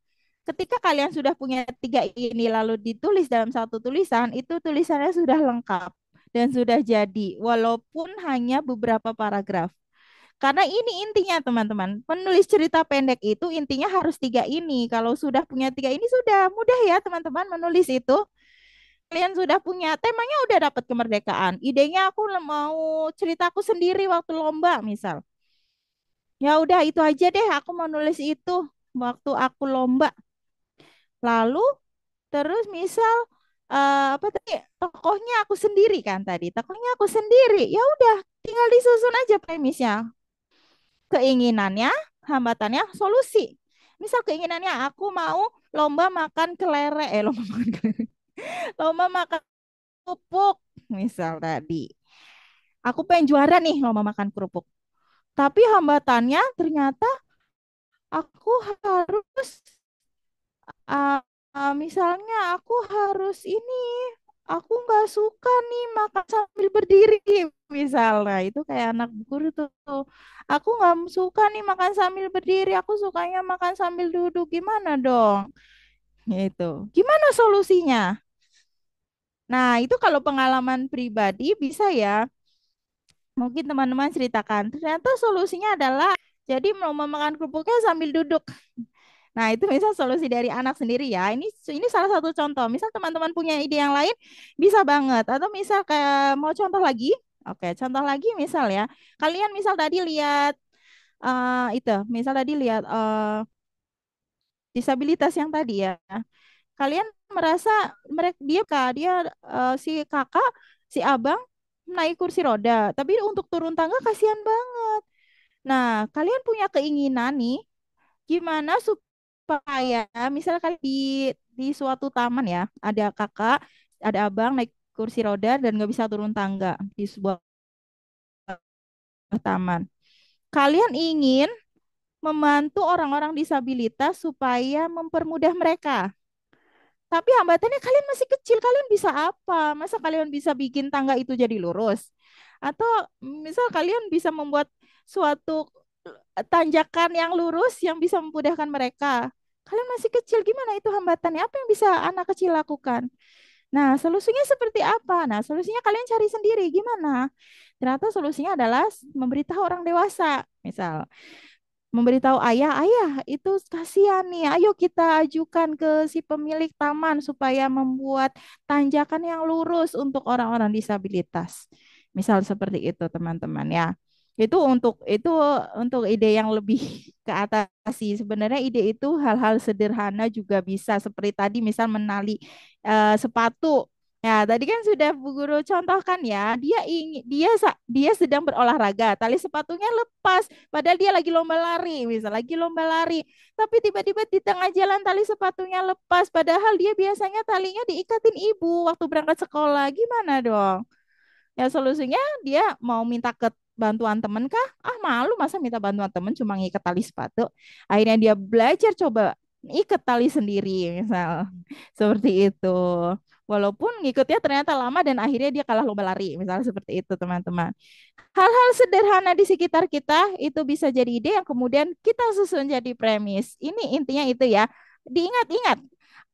Ketika kalian sudah punya tiga ini lalu ditulis dalam satu tulisan, itu tulisannya sudah lengkap dan sudah jadi, walaupun hanya beberapa paragraf. Karena ini intinya teman-teman, penulis cerita pendek itu intinya harus tiga ini. Kalau sudah punya tiga ini sudah mudah ya teman-teman menulis itu. kalian sudah punya temanya, udah dapat kemerdekaan. Idenya aku mau ceritaku sendiri waktu lomba misal. Ya udah itu aja deh, aku mau nulis itu waktu aku lomba. Lalu terus misal apa tadi, tokohnya aku sendiri kan tadi. Tokohnya aku sendiri. Ya udah, tinggal disusun aja premisnya. Keinginannya, hambatannya, solusi. Misal keinginannya aku mau lomba makan kelereng, lomba makan kelereng. Lomba makan kerupuk misal tadi. Aku pengen juara nih lomba makan kerupuk. Tapi hambatannya ternyata aku harus uh, misalnya aku harus ini, aku nggak suka nih makan sambil berdiri misalnya, itu kayak anak guru tuh, aku nggak suka nih makan sambil berdiri, aku sukanya makan sambil duduk, gimana dong itu, gimana solusinya? Nah itu kalau pengalaman pribadi bisa ya, mungkin teman-teman ceritakan ternyata solusinya adalah jadi mau makan kerupuknya sambil duduk. Nah, itu misal solusi dari anak sendiri ya. Ini salah satu contoh. Misal teman-teman punya ide yang lain, bisa banget. Atau misal kayak mau contoh lagi. Oke, contoh lagi misal ya. Kalian misal tadi lihat itu, misal tadi lihat disabilitas yang tadi ya. Kalian merasa mereka dia si kakak, si abang naik kursi roda, tapi untuk turun tangga kasihan banget. Nah, kalian punya keinginan nih, gimana supaya misalnya kalian di suatu taman ya, ada kakak, ada abang naik kursi roda dan nggak bisa turun tangga di sebuah taman. Kalian ingin membantu orang-orang disabilitas supaya mempermudah mereka. Tapi hambatannya kalian masih kecil, kalian bisa apa? Masa kalian bisa bikin tangga itu jadi lurus? Atau misal kalian bisa membuat suatu tanjakan yang lurus yang bisa memudahkan mereka. Kalian masih kecil, gimana itu hambatannya? Apa yang bisa anak kecil lakukan? Nah, solusinya seperti apa? Nah, solusinya kalian cari sendiri. Gimana? Ternyata solusinya adalah memberitahu orang dewasa. Misal, memberitahu ayah, ayah itu kasihan nih, ayo kita ajukan ke si pemilik taman supaya membuat tanjakan yang lurus untuk orang-orang disabilitas. Misal seperti itu teman-teman ya. Itu untuk ide yang lebih ke atas sih. Sebenarnya ide itu hal-hal sederhana juga bisa seperti tadi misal menali sepatu. Ya, tadi kan sudah Bu Guru contohkan ya, dia sedang berolahraga, tali sepatunya lepas. Padahal dia lagi lomba lari, misal lagi lomba lari. Tapi tiba-tiba di tengah jalan tali sepatunya lepas. Padahal dia biasanya talinya diikatin ibu waktu berangkat sekolah. Gimana dong? Ya solusinya dia mau minta ke bantuan temen kah? Ah malu masa minta bantuan temen cuma ngikat tali sepatu. Akhirnya dia belajar coba ikat tali sendiri misal. Seperti itu. Walaupun ngikutnya ternyata lama dan akhirnya dia kalah lomba lari. Misalnya seperti itu teman-teman. Hal-hal sederhana di sekitar kita itu bisa jadi ide yang kemudian kita susun jadi premis. Ini intinya itu ya. Diingat-ingat,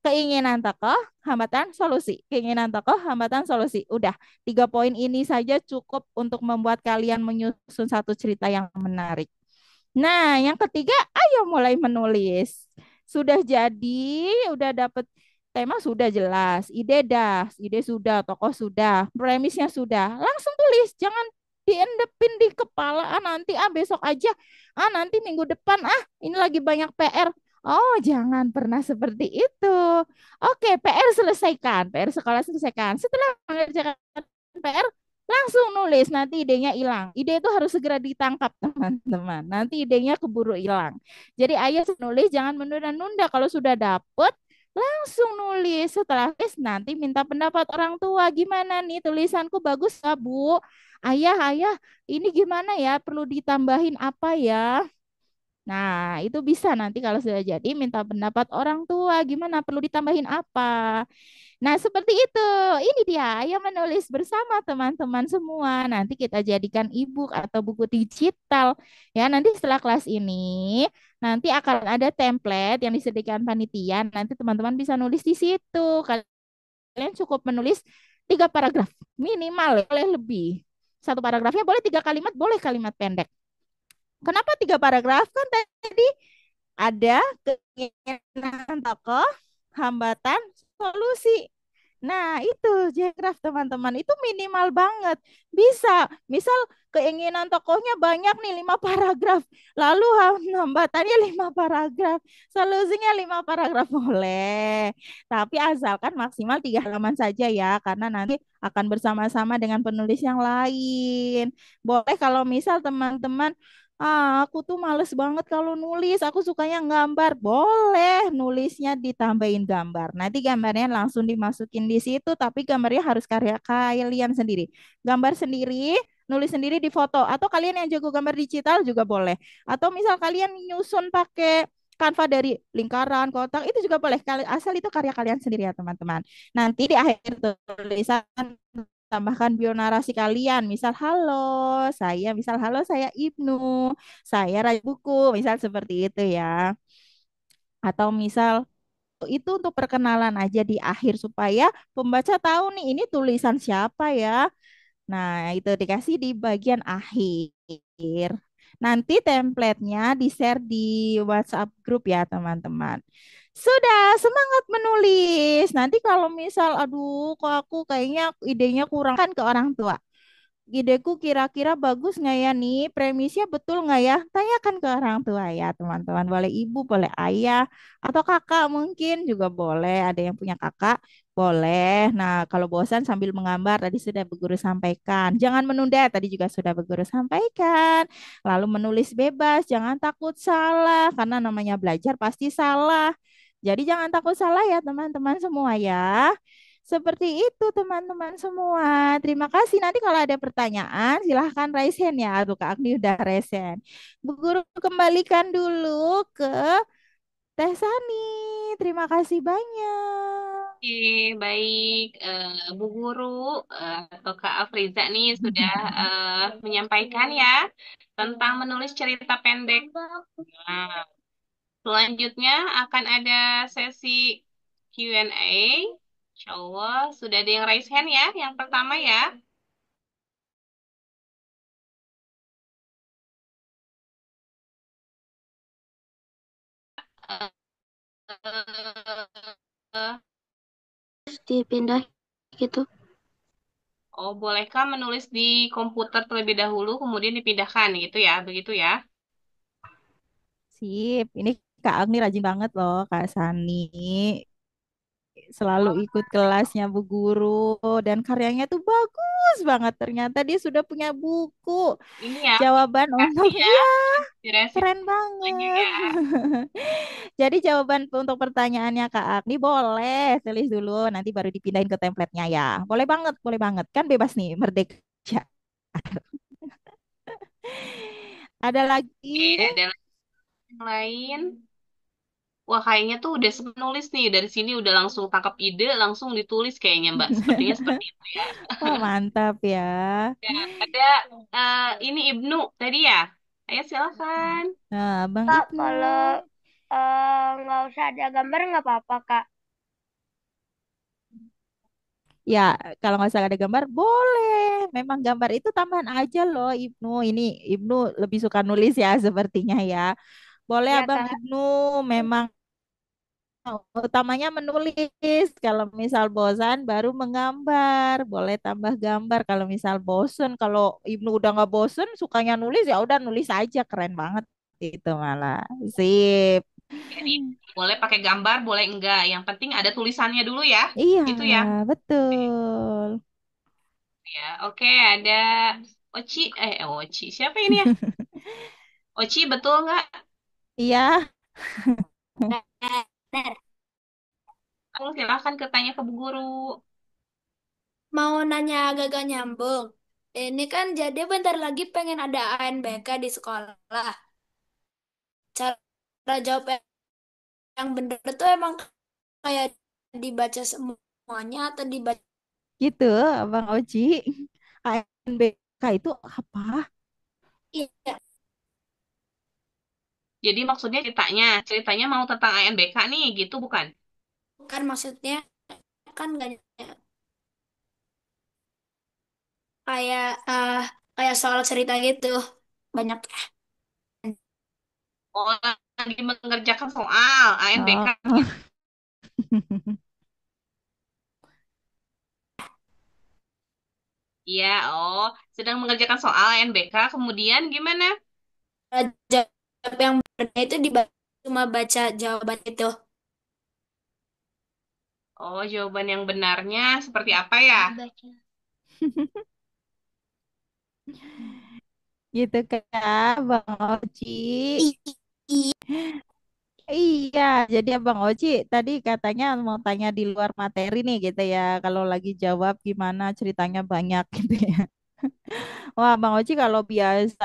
keinginan tokoh, hambatan, solusi. Keinginan tokoh, hambatan, solusi. Udah, 3 poin ini saja cukup untuk membuat kalian menyusun satu cerita yang menarik. Nah, yang ketiga, ayo mulai menulis. Sudah jadi, udah dapet tema sudah jelas, ide sudah, tokoh sudah, premisnya sudah. Langsung tulis, jangan diendepin di kepala. Ah nanti, besok aja. Ah nanti minggu depan. Ah ini lagi banyak PR. Oh, jangan pernah seperti itu. Oke, PR selesaikan, PR sekolah selesaikan. Setelah mengerjakan PR, langsung nulis, nanti idenya hilang. Ide itu harus segera ditangkap, teman-teman. Nanti idenya keburu hilang. Jadi ayo nulis, jangan menunda-nunda. Kalau sudah dapet, langsung nulis. Setelah nulis, nanti minta pendapat orang tua. Gimana nih tulisanku bagus nggak, Bu? Ayah, ini gimana ya? Perlu ditambahin apa ya? Nah, itu bisa nanti kalau sudah jadi minta pendapat orang tua. Gimana? Perlu ditambahin apa? Nah, seperti itu. Ini dia yang menulis bersama teman-teman semua. Nanti kita jadikan e-book atau buku digital. Ya, nanti setelah kelas ini, nanti akan ada template yang disediakan panitia. Nanti teman-teman bisa nulis di situ. Kalian cukup menulis 3 paragraf. Minimal, boleh lebih. Satu paragrafnya boleh 3 kalimat, boleh kalimat pendek. Kenapa 3 paragraf? Kan tadi ada keinginan tokoh, hambatan, solusi. Nah, itu Jegraf teman-teman, itu minimal banget. Bisa, misal keinginan tokohnya banyak nih 5 paragraf, lalu hambatannya 5 paragraf, solusinya 5 paragraf boleh. Tapi asalkan maksimal 3 halaman saja ya, karena nanti akan bersama-sama dengan penulis yang lain. Boleh kalau misal teman-teman, aku tuh males banget kalau nulis. Aku sukanya gambar. Boleh nulisnya ditambahin gambar. Nanti gambarnya langsung dimasukin di situ, tapi gambarnya harus karya kalian sendiri. Gambar sendiri, nulis sendiri di foto. Atau kalian yang jago gambar digital juga boleh. Atau misal kalian nyusun pakai Canva dari lingkaran, kotak, itu juga boleh. Asal itu karya kalian sendiri ya teman-teman. Nanti di akhir tulisan tambahkan bionarasi kalian. Misal halo saya Ibnu, saya Raja Buku, misal seperti itu ya. Atau misal itu untuk perkenalan aja di akhir supaya pembaca tahu nih ini tulisan siapa ya. Nah, itu dikasih di bagian akhir. Nanti template-nya di-share di WhatsApp grup ya, teman-teman. Sudah, semangat menulis. Nanti kalau misal, aduh, kok aku kayaknya idenya kurang kan ke orang tua. Ideku kira-kira bagus nggak ya nih? Premisnya betul nggak ya? Tanyakan ke orang tua ya, teman-teman. Boleh ibu, boleh ayah, atau kakak mungkin juga boleh. Ada yang punya kakak, boleh. Nah, kalau bosan sambil menggambar, tadi sudah Bu Guru sampaikan. Jangan menunda, tadi juga sudah Bu Guru sampaikan. Lalu menulis bebas, jangan takut salah, karena namanya belajar pasti salah. Jadi jangan takut salah ya, teman-teman semua ya. Seperti itu teman-teman semua. Terima kasih. Nanti kalau ada pertanyaan silahkan raise hand ya. Aduh Kak Agni udah raise hand. Bu Guru kembalikan dulu ke Teh Sani. Terima kasih banyak. Oke, baik. Bu Guru atau Kak Afriza nih sudah menyampaikan ya tentang menulis cerita pendek. Nah, selanjutnya akan ada sesi Q&A. Insya Allah sudah ada yang raise hand ya. Yang pertama ya. Eh, Terus dipindah gitu. oh, bolehkah menulis di komputer terlebih dahulu, kemudian dipindahkan gitu ya, begitu ya? Sip. Ini Kak Agni rajin banget loh Kak Sani. Selalu Wah, ikut kelasnya Bu Guru dan karyanya tuh bagus banget. Ternyata dia sudah punya buku. ini ya, Jawaban untuk kasih ya, iya, inspirasi keren semuanya banget. ya. Jadi jawaban untuk pertanyaannya Kak Agni boleh tulis dulu, nanti baru dipindahin ke template-nya ya. Boleh banget, boleh banget. Kan bebas nih, merdeka. Ada Oke, lagi? ada yang lain. Wah, kayaknya tuh udah nulis nih. Dari sini udah langsung tangkap ide, langsung ditulis kayaknya, Mbak. Sepertinya seperti itu ya. Wah, mantap ya. Ya, ada ini Ibnu tadi ya. Ayo silakan. Nah, Bang Kak, Ibnu. kalau nggak usah ada gambar nggak apa-apa, Kak. Ya, kalau nggak salah ada gambar, boleh. Memang gambar itu tambahan aja loh, Ibnu. Ini Ibnu lebih suka nulis ya, sepertinya ya. Boleh, Iya, Abang Kak. Ibnu. Memang utamanya menulis. Kalau misal bosan, baru menggambar. Boleh tambah gambar. Kalau misal bosen, kalau Ibnu udah nggak bosen, sukanya nulis ya udah nulis aja. Keren banget itu malah. Sip. Jadi boleh pakai gambar, boleh enggak. Yang penting ada tulisannya dulu ya. Iya, Gitu ya. betul. Ya, oke, ada Oci. Oci. Siapa ini ya? Oci, betul nggak? Iya, Bener. Aku silahkan ketanya ke Bu Guru. Mau nanya agak-agak nyambung. Ini kan jadi bentar lagi pengen ada ANBK di sekolah. Cara jawab yang bener tuh emang kayak dibaca semuanya atau dibaca. gitu, Abang Oji. ANBK itu apa? Iya, Jadi maksudnya ceritanya mau tentang ANBK nih, gitu bukan? kan maksudnya kan nggak kayak kayak soal cerita gitu. Banyak. Oh, lagi mengerjakan soal ANBK Oh, gitu. Ya, oh, sedang mengerjakan soal NBK, kemudian gimana? Jawab yang benar itu cuma baca jawaban itu. Oh, jawaban yang benarnya seperti apa ya? Baca. Gitu kan, Bang Oci. I- Iya, jadi Abang Oci tadi katanya mau tanya di luar materi nih gitu ya. Kalau lagi jawab gimana ceritanya banyak gitu ya. Wah, Bang Oci kalau biasa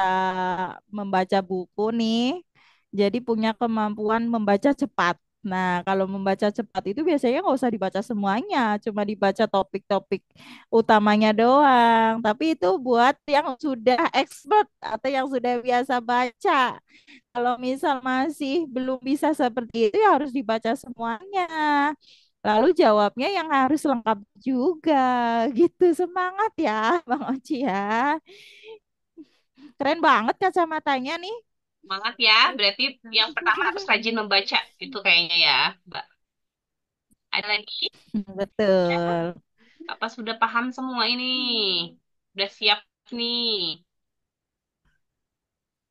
membaca buku nih, jadi punya kemampuan membaca cepat. Nah, kalau membaca cepat itu biasanya nggak usah dibaca semuanya, cuma dibaca topik-topik utamanya doang. Tapi itu buat yang sudah expert atau yang sudah biasa baca. Kalau misal masih belum bisa seperti itu, ya harus dibaca semuanya. Lalu jawabnya yang harus lengkap juga, gitu. Semangat ya, Bang Oci ya. Keren banget kacamatanya nih. Semangat ya, berarti yang pertama harus rajin membaca, itu kayaknya ya, Mbak. Ada lagi? Betul. Apa sudah paham semua ini? Udah siap nih?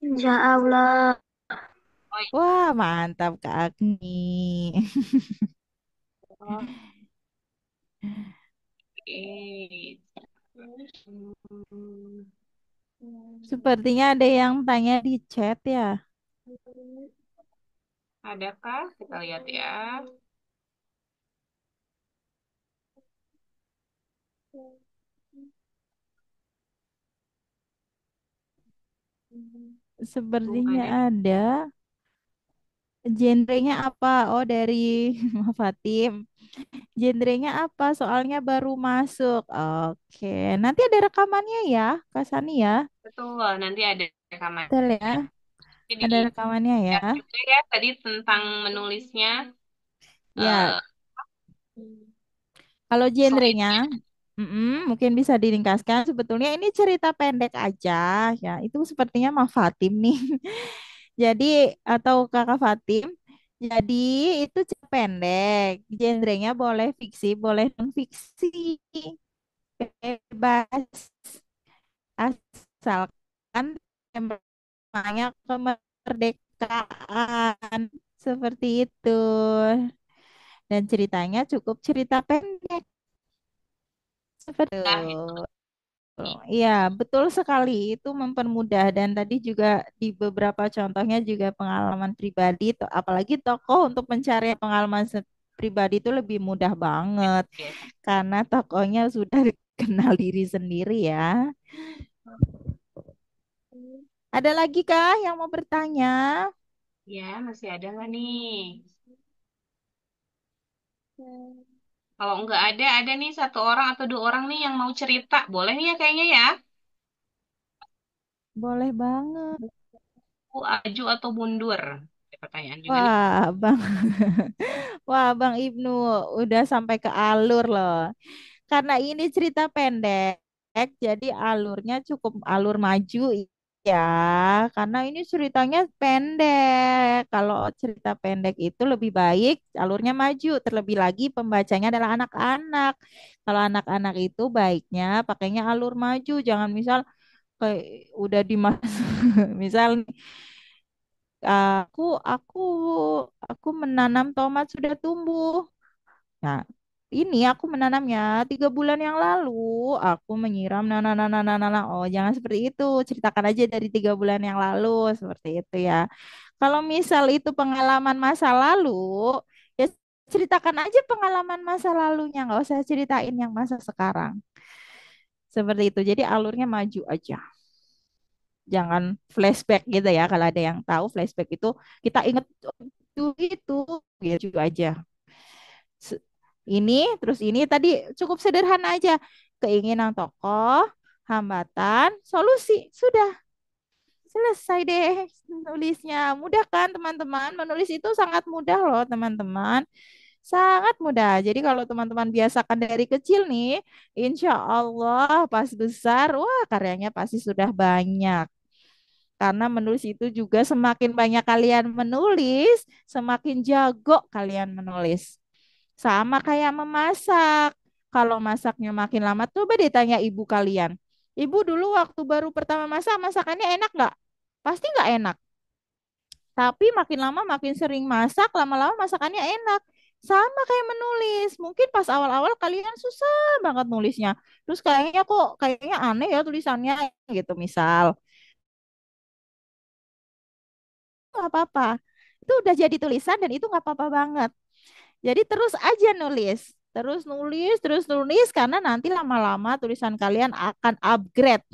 Insya Allah. Oh, Wah, mantap Kak Agni. iya. Oke. Hmm, Sepertinya ada yang tanya di chat ya. adakah? Kita lihat ya. Belum Sepertinya ada. ada. Genrenya apa? Oh, dari Fatim. Genrenya apa? Soalnya baru masuk. Oke, nanti ada rekamannya ya, Kak Sani ya. Betul, nanti ada Betul rekamannya. ya. Jadi Ada rekamannya ya. lihat juga ya tadi tentang menulisnya, Ya, eh, kalau genrenya, slide-nya. mungkin bisa diringkaskan. Sebetulnya ini cerita pendek aja, ya. Itu sepertinya Mah Fatim nih. Jadi atau Kakak Fatim. Jadi itu cerita pendek. Genrenya boleh fiksi, boleh non fiksi, bebas. Asalkan temanya kemerdekaan seperti itu. Dan ceritanya cukup cerita pendek. Seperti Nah, itu. Iya, betul sekali. Itu mempermudah dan tadi juga di beberapa contohnya juga pengalaman pribadi, apalagi tokoh untuk mencari pengalaman pribadi itu lebih mudah banget ya, karena tokohnya sudah kenal diri sendiri ya. Ada lagi kah yang mau bertanya? ya, masih ada nggak nih? Kalau nggak ada nih satu orang atau dua orang nih yang mau cerita. Boleh nih ya kayaknya ya. Boleh banget. Aku aju atau mundur? Ada pertanyaan juga nih. Wah, Bang. Wah, Bang Ibnu udah sampai ke alur loh. Karena ini cerita pendek, jadi alurnya cukup alur maju ya. Karena ini ceritanya pendek. Kalau cerita pendek itu lebih baik alurnya maju. Terlebih lagi pembacanya adalah anak-anak. Kalau anak-anak itu baiknya pakainya alur maju. Jangan misal kayak udah dimas misal nih, aku aku menanam tomat sudah tumbuh. Nah, ini aku menanamnya 3 bulan yang lalu. Aku menyiram, Oh, jangan seperti itu. Ceritakan aja dari 3 bulan yang lalu, seperti itu ya. Kalau misal itu pengalaman masa lalu, ya ceritakan aja pengalaman masa lalunya. Nggak usah ceritain yang masa sekarang. Seperti itu. Jadi alurnya maju aja. Jangan flashback gitu ya. Kalau ada yang tahu flashback itu kita inget itu gitu aja. Se- Ini terus ini tadi cukup sederhana aja. Keinginan tokoh, hambatan, solusi. Sudah selesai deh nulisnya. Mudah kan teman-teman? Menulis itu sangat mudah loh teman-teman. Sangat mudah. Jadi kalau teman-teman biasakan dari kecil nih, insya Allah pas besar, wah karyanya pasti sudah banyak. Karena menulis itu juga semakin banyak kalian menulis, semakin jago kalian menulis. Sama kayak memasak. Kalau masaknya makin lama, coba deh tanya ibu kalian. Ibu dulu waktu baru pertama masak, masakannya enak nggak? Pasti nggak enak. Tapi makin lama makin sering masak, lama-lama masakannya enak. Sama kayak menulis. Mungkin pas awal-awal kalian susah banget nulisnya. Terus kayaknya aneh ya tulisannya gitu misal. Nggak apa-apa. Itu udah jadi tulisan dan itu nggak apa-apa banget. Jadi terus aja nulis. Terus nulis karena nanti lama-lama tulisan kalian akan upgrade.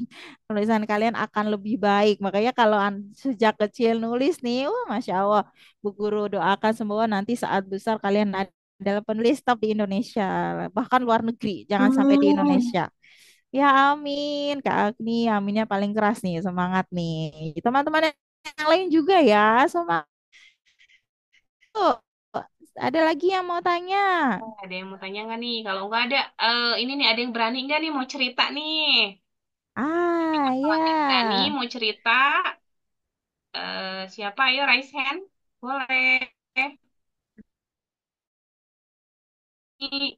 Tulisan kalian akan lebih baik. Makanya kalau sejak kecil nulis nih, Masya Allah, Bu Guru doakan semua nanti saat besar kalian adalah penulis top di Indonesia. Bahkan luar negeri, jangan sampai di Amin. Indonesia. Ya amin, Kak Agni, aminnya paling keras nih, semangat nih. Teman-teman yang lain juga ya, semangat. Ada lagi yang mau tanya? Ada yang mau tanya nggak nih? Kalau nggak ada, ini nih ada yang berani nggak nih mau cerita nih? Ah, Kalau ada yang berani ya. mau cerita, siapa? Ayo raise hand. Boleh. Nih,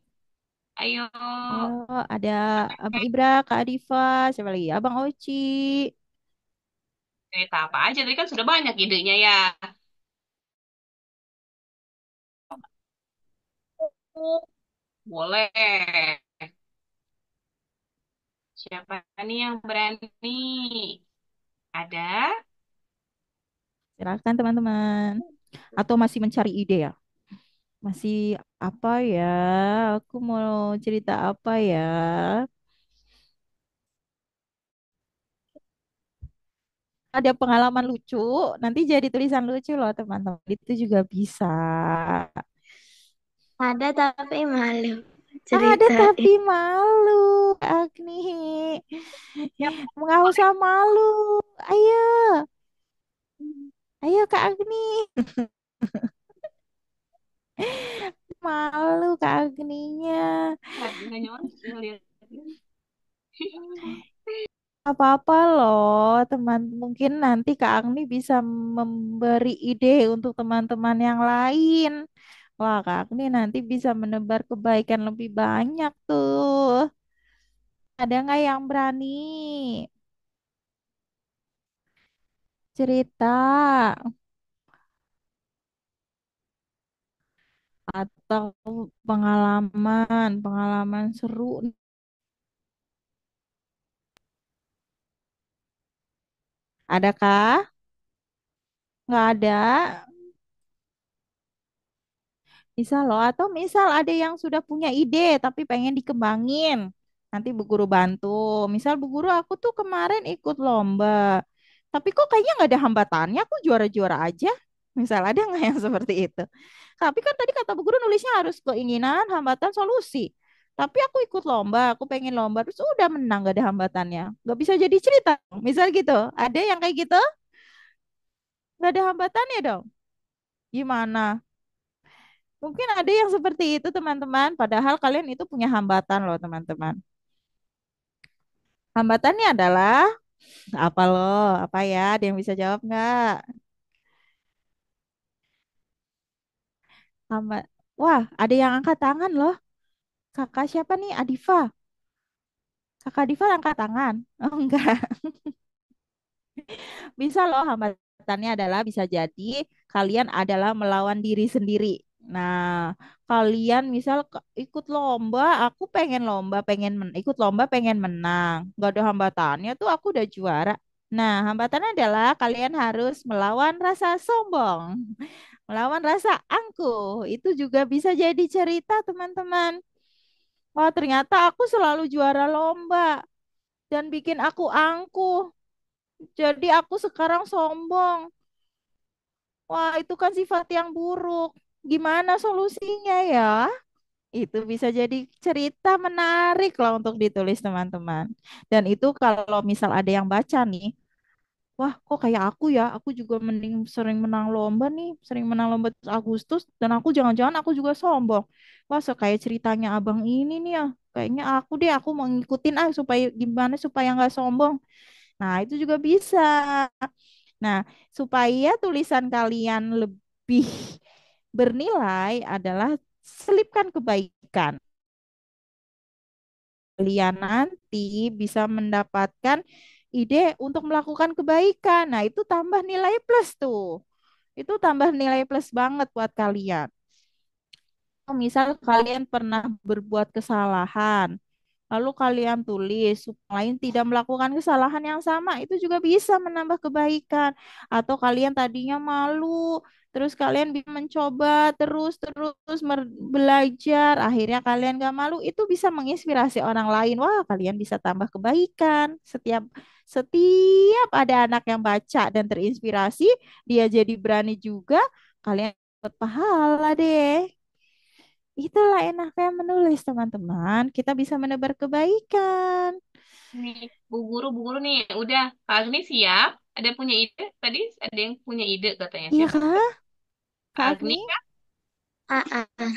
ayo. Ayo, ada Abang Ibra, Kak Adifa, siapa lagi? Abang Oci. Cerita apa aja? Tadi kan sudah banyak idenya ya. Boleh. Siapa nih yang berani? Ada? Silakan teman-teman. Atau masih mencari ide ya? Masih apa ya? Aku mau cerita apa ya? Ada pengalaman lucu, nanti jadi tulisan lucu loh teman-teman. Itu juga bisa. Ada tapi malu Ada ceritain. tapi malu, Agni. Siap. Nggak usah malu. Ayo, ayo Kak Agni. Malu Kak Agninya. Nggak nyaman ngeliat. Apa-apa loh, teman. Mungkin nanti Kak Agni bisa memberi ide untuk teman-teman yang lain. Wah, Kak Agni nanti bisa menebar kebaikan lebih banyak tuh. Ada nggak yang berani cerita atau pengalaman seru? Adakah? Nggak ada. Bisa loh, atau misal ada yang sudah punya ide tapi pengen dikembangin. Nanti Bu Guru bantu. Misal Bu Guru aku tuh kemarin ikut lomba. Tapi kok kayaknya nggak ada hambatannya, aku juara-juara aja. Misal ada nggak yang seperti itu? Tapi kan tadi kata Bu Guru nulisnya harus keinginan, hambatan, solusi. Tapi aku ikut lomba, aku pengen lomba, terus udah menang gak ada hambatannya. Nggak bisa jadi cerita. Misal gitu, ada yang kayak gitu, nggak ada hambatannya dong. Gimana? Mungkin ada yang seperti itu teman-teman, padahal kalian itu punya hambatan loh teman-teman. Hambatannya adalah apa loh? Apa ya? Ada yang bisa jawab nggak? Hambat. Wah, ada yang angkat tangan loh. Kakak siapa nih? Adifa. Kakak Adifa angkat tangan. Oh enggak. Bisa loh hambatannya adalah bisa jadi kalian adalah melawan diri sendiri. Nah, kalian misal ikut lomba, aku pengen lomba, ikut lomba pengen menang. Gak ada hambatannya tuh aku udah juara. Nah, hambatannya adalah kalian harus melawan rasa sombong, melawan rasa angkuh. Itu juga bisa jadi cerita, teman-teman. Wah, ternyata aku selalu juara lomba dan bikin aku angkuh. Jadi aku sekarang sombong. Wah, itu kan sifat yang buruk. Gimana solusinya ya? Itu bisa jadi cerita menarik loh untuk ditulis teman-teman. Dan itu kalau misal ada yang baca nih, wah kok kayak aku ya, aku juga mending sering menang lomba nih, sering menang lomba Agustus, dan aku jangan-jangan aku juga sombong. Wah, kayak ceritanya abang ini nih ya, kayaknya aku deh, aku mau ngikutin supaya gimana supaya nggak sombong. Nah, itu juga bisa. Nah, supaya tulisan kalian lebih bernilai adalah selipkan kebaikan. kalian nanti bisa mendapatkan ide untuk melakukan kebaikan. Nah, itu tambah nilai plus tuh. Itu tambah nilai plus banget buat kalian. Misal kalian pernah berbuat kesalahan, lalu kalian tulis supaya lain tidak melakukan kesalahan yang sama, itu juga bisa menambah kebaikan. Atau kalian tadinya malu, terus kalian bisa mencoba terus belajar, akhirnya kalian gak malu, itu bisa menginspirasi orang lain. Wah, kalian bisa tambah kebaikan. Setiap setiap ada anak yang baca dan terinspirasi, dia jadi berani juga, kalian dapat pahala deh. Itulah enaknya menulis, teman-teman. Kita bisa menebar kebaikan. Nih, bu guru nih, udah. Kak Agni siap? Ada punya ide? Tadi ada yang punya ide katanya. Iya Siapa? kah, Kak Kak Agni Agni? kan? Ah, ah.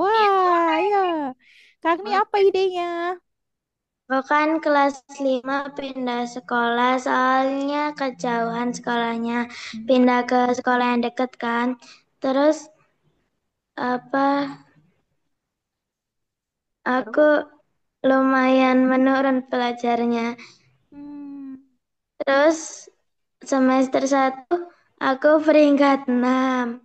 Iya, Wah, boleh. ya. Kak Agni Boleh. apa idenya? Bukan kelas 5 pindah sekolah, soalnya kejauhan sekolahnya. Pindah ke sekolah yang deket kan. Terus apa? Aku Terus? lumayan menurun belajarnya. Hmm. Terus semester 1 aku peringkat 6.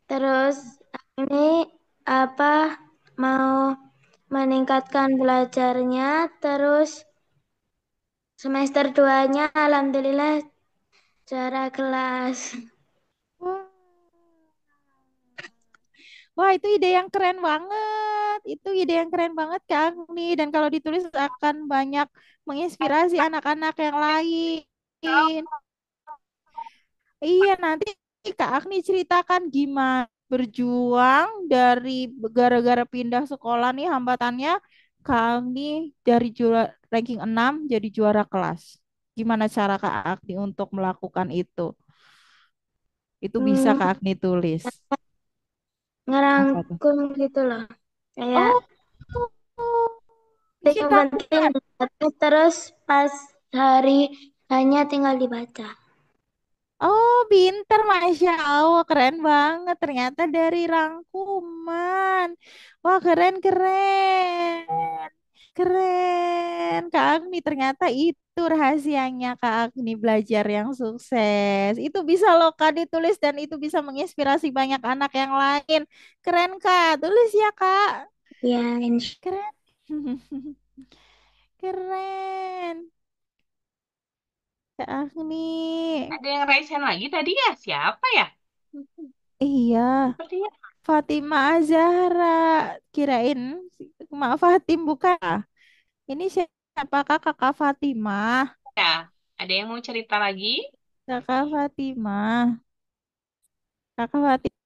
Terus ini apa mau meningkatkan belajarnya, terus semester 2-nya alhamdulillah juara kelas. Wah. Wah, itu ide yang keren banget. Itu ide yang keren banget, Kak Agni. Dan kalau ditulis akan banyak menginspirasi anak-anak yang lain. Iya, nanti Kak Agni ceritakan gimana berjuang dari gara-gara pindah sekolah nih hambatannya Kak Agni dari juara ranking 6 jadi juara kelas. Gimana cara Kak Agni untuk melakukan itu? Itu bisa Hmm, Kak Agni tulis. Apa tuh? ngerangkum gitu loh. Kayak Oh, yang kita penting terus pas hari hanya tinggal dibaca. Oh, pinter, Masya Allah, keren banget. Ternyata dari rangkuman. Wah, keren. Keren, Kak Agni. Ternyata itu rahasianya Kak Agni belajar yang sukses. Itu bisa loh Kak ditulis dan itu bisa menginspirasi banyak anak yang lain. Keren Kak, tulis ya Kak. Ya, insya Keren. Keren, Kak Agni. Ada yang raise hand lagi tadi ya? Siapa ya? Iya. Sepertinya Fatima Azahra, kirain Mak Fatim bukan. Ini siapakah Kakak Fatimah? ya. Ada yang mau cerita lagi? Kakak Fatimah. Kakak Fatimah.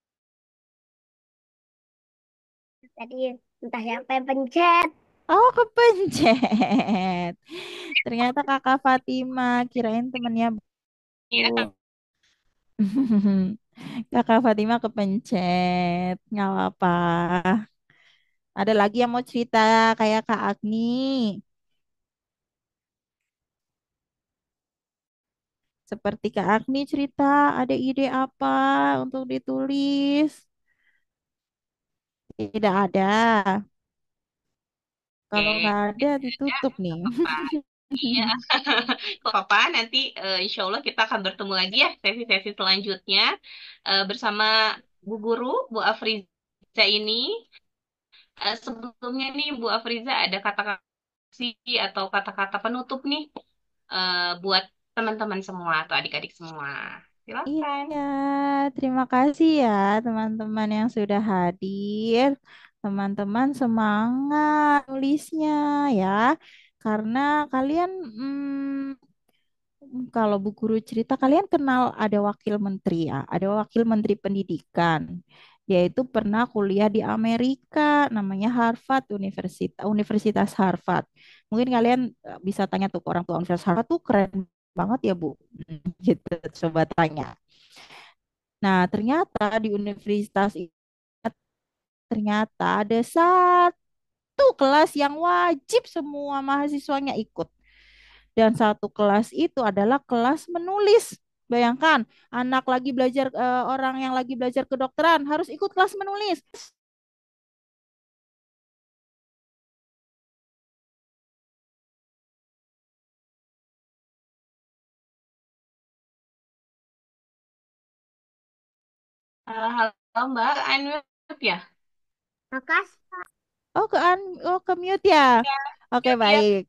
tadi entah siapa yang pencet. Oh, kepencet. Ternyata Kakak Fatimah, kirain temennya Iya. Bu. Kakak Fatimah kepencet. Nggak apa-apa. Ada lagi yang mau cerita kayak Kak Agni. Seperti Kak Agni cerita, ada ide apa untuk ditulis? Tidak ada. Kalau Oke. nggak ada, ditutup nih. Iya, kalau apa nanti insya Allah kita akan bertemu lagi ya sesi-sesi selanjutnya bersama Bu Guru, Bu Afriza ini. Sebelumnya nih Bu Afriza ada kata-kata atau kata-kata penutup nih buat teman-teman semua atau adik-adik semua. Silakan. Iya, terima kasih ya teman-teman yang sudah hadir. Teman-teman semangat nulisnya ya. Karena kalian kalau Bu Guru cerita kalian kenal ada wakil menteri ya, ada wakil menteri pendidikan. Dia itu pernah kuliah di Amerika, namanya Harvard Universitas Harvard. Mungkin kalian bisa tanya tuh ke orang tua Universitas Harvard tuh keren banget ya Bu. Gitu, coba tanya. Nah, ternyata di universitas itu ternyata ada satu kelas yang wajib semua mahasiswanya ikut. Dan satu kelas itu adalah kelas menulis. Bayangkan, anak lagi belajar, orang yang lagi belajar kedokteran harus ikut kelas menulis. Halo Mbak, unmute ya? Makasih. Oh, ke mute ya. Ya, Oke, mute ya. baik.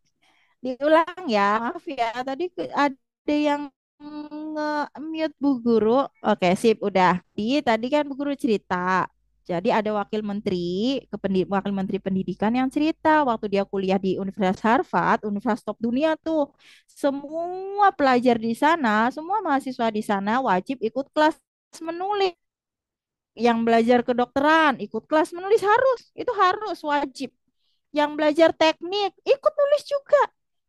Diulang ya. Maaf ya. Tadi ada yang nge-mute Bu Guru. Oke, sip. Udah. Tadi kan Bu Guru cerita. Jadi ada wakil menteri pendidikan yang cerita waktu dia kuliah di Universitas Harvard, universitas top dunia tuh. Semua pelajar di sana, semua mahasiswa di sana wajib ikut kelas menulis. Yang belajar kedokteran ikut kelas menulis harus, itu harus wajib. Yang belajar teknik ikut nulis juga.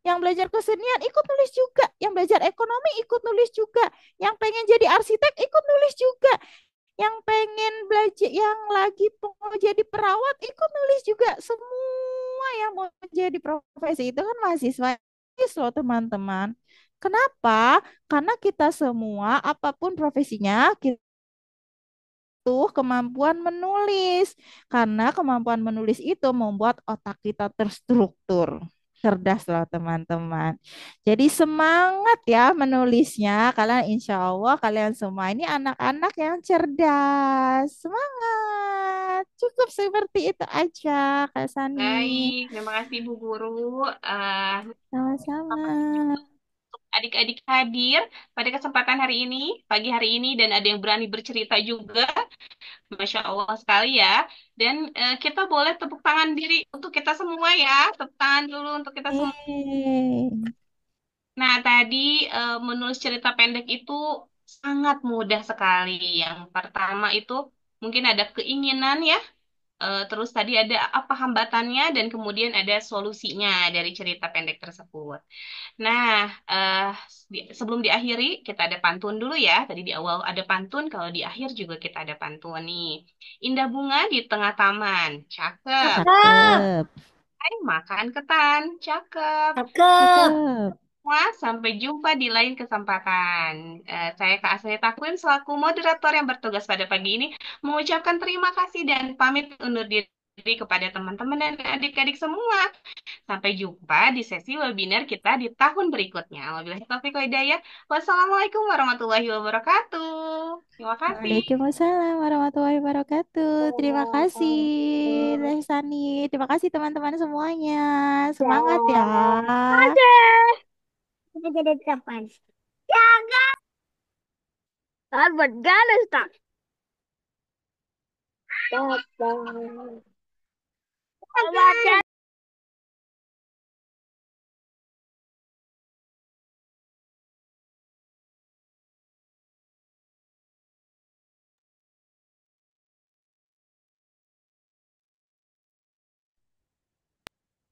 Yang belajar kesenian ikut nulis juga. Yang belajar ekonomi ikut nulis juga. Yang pengen jadi arsitek ikut nulis juga. Yang pengen belajar, yang lagi mau jadi perawat ikut nulis juga. Semua yang mau jadi profesi itu kan mahasiswa loh teman-teman. Kenapa? Karena kita semua apapun profesinya kita butuh kemampuan menulis. Karena kemampuan menulis itu membuat otak kita terstruktur. Cerdas loh teman-teman. Jadi semangat ya menulisnya. Kalian insya Allah kalian semua ini anak-anak yang cerdas. Semangat. Cukup seperti itu aja Kak Sani. Baik, terima kasih Bu Guru. Eh, Sama-sama. Adik-adik hadir pada kesempatan hari ini, pagi hari ini, dan ada yang berani bercerita juga. Masya Allah sekali ya. Dan kita boleh tepuk tangan diri untuk kita semua ya. Tepuk tangan dulu untuk kita semua. Yeay. Nah, tadi menulis cerita pendek itu sangat mudah sekali. Yang pertama itu mungkin ada keinginan ya. Terus tadi ada apa hambatannya dan kemudian ada solusinya dari cerita pendek tersebut. Nah, sebelum diakhiri kita ada pantun dulu ya. Tadi di awal ada pantun, kalau di akhir juga kita ada pantun nih. Indah bunga di tengah taman, cakep. Cakep. Cakep. Hai makan ketan, cakep. Cakep. Cakep. Semua, sampai jumpa di lain kesempatan. Saya Kak Asri Takwin selaku moderator yang bertugas pada pagi ini mengucapkan terima kasih dan pamit undur diri kepada teman-teman dan adik-adik semua. Sampai jumpa di sesi webinar kita di tahun berikutnya. Wabillahi taufiq wal hidayah. Wassalamualaikum warahmatullahi wabarakatuh. Terima kasih. Waalaikumsalam warahmatullahi wabarakatuh. Terima kasih, Teh Sani. Terima kasih teman-teman semuanya. Semangat ya. Oke. Kita jadi kapan? Albert Ganestak.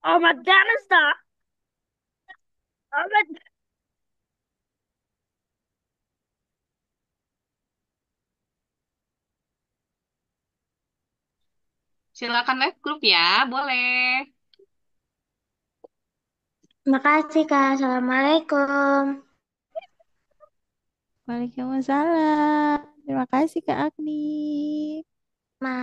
Albert Ganestak. Albert. Silakan live grup ya, boleh. Makasih Kak. Assalamualaikum. Waalaikumsalam. Terima kasih Kak Agni. Ma.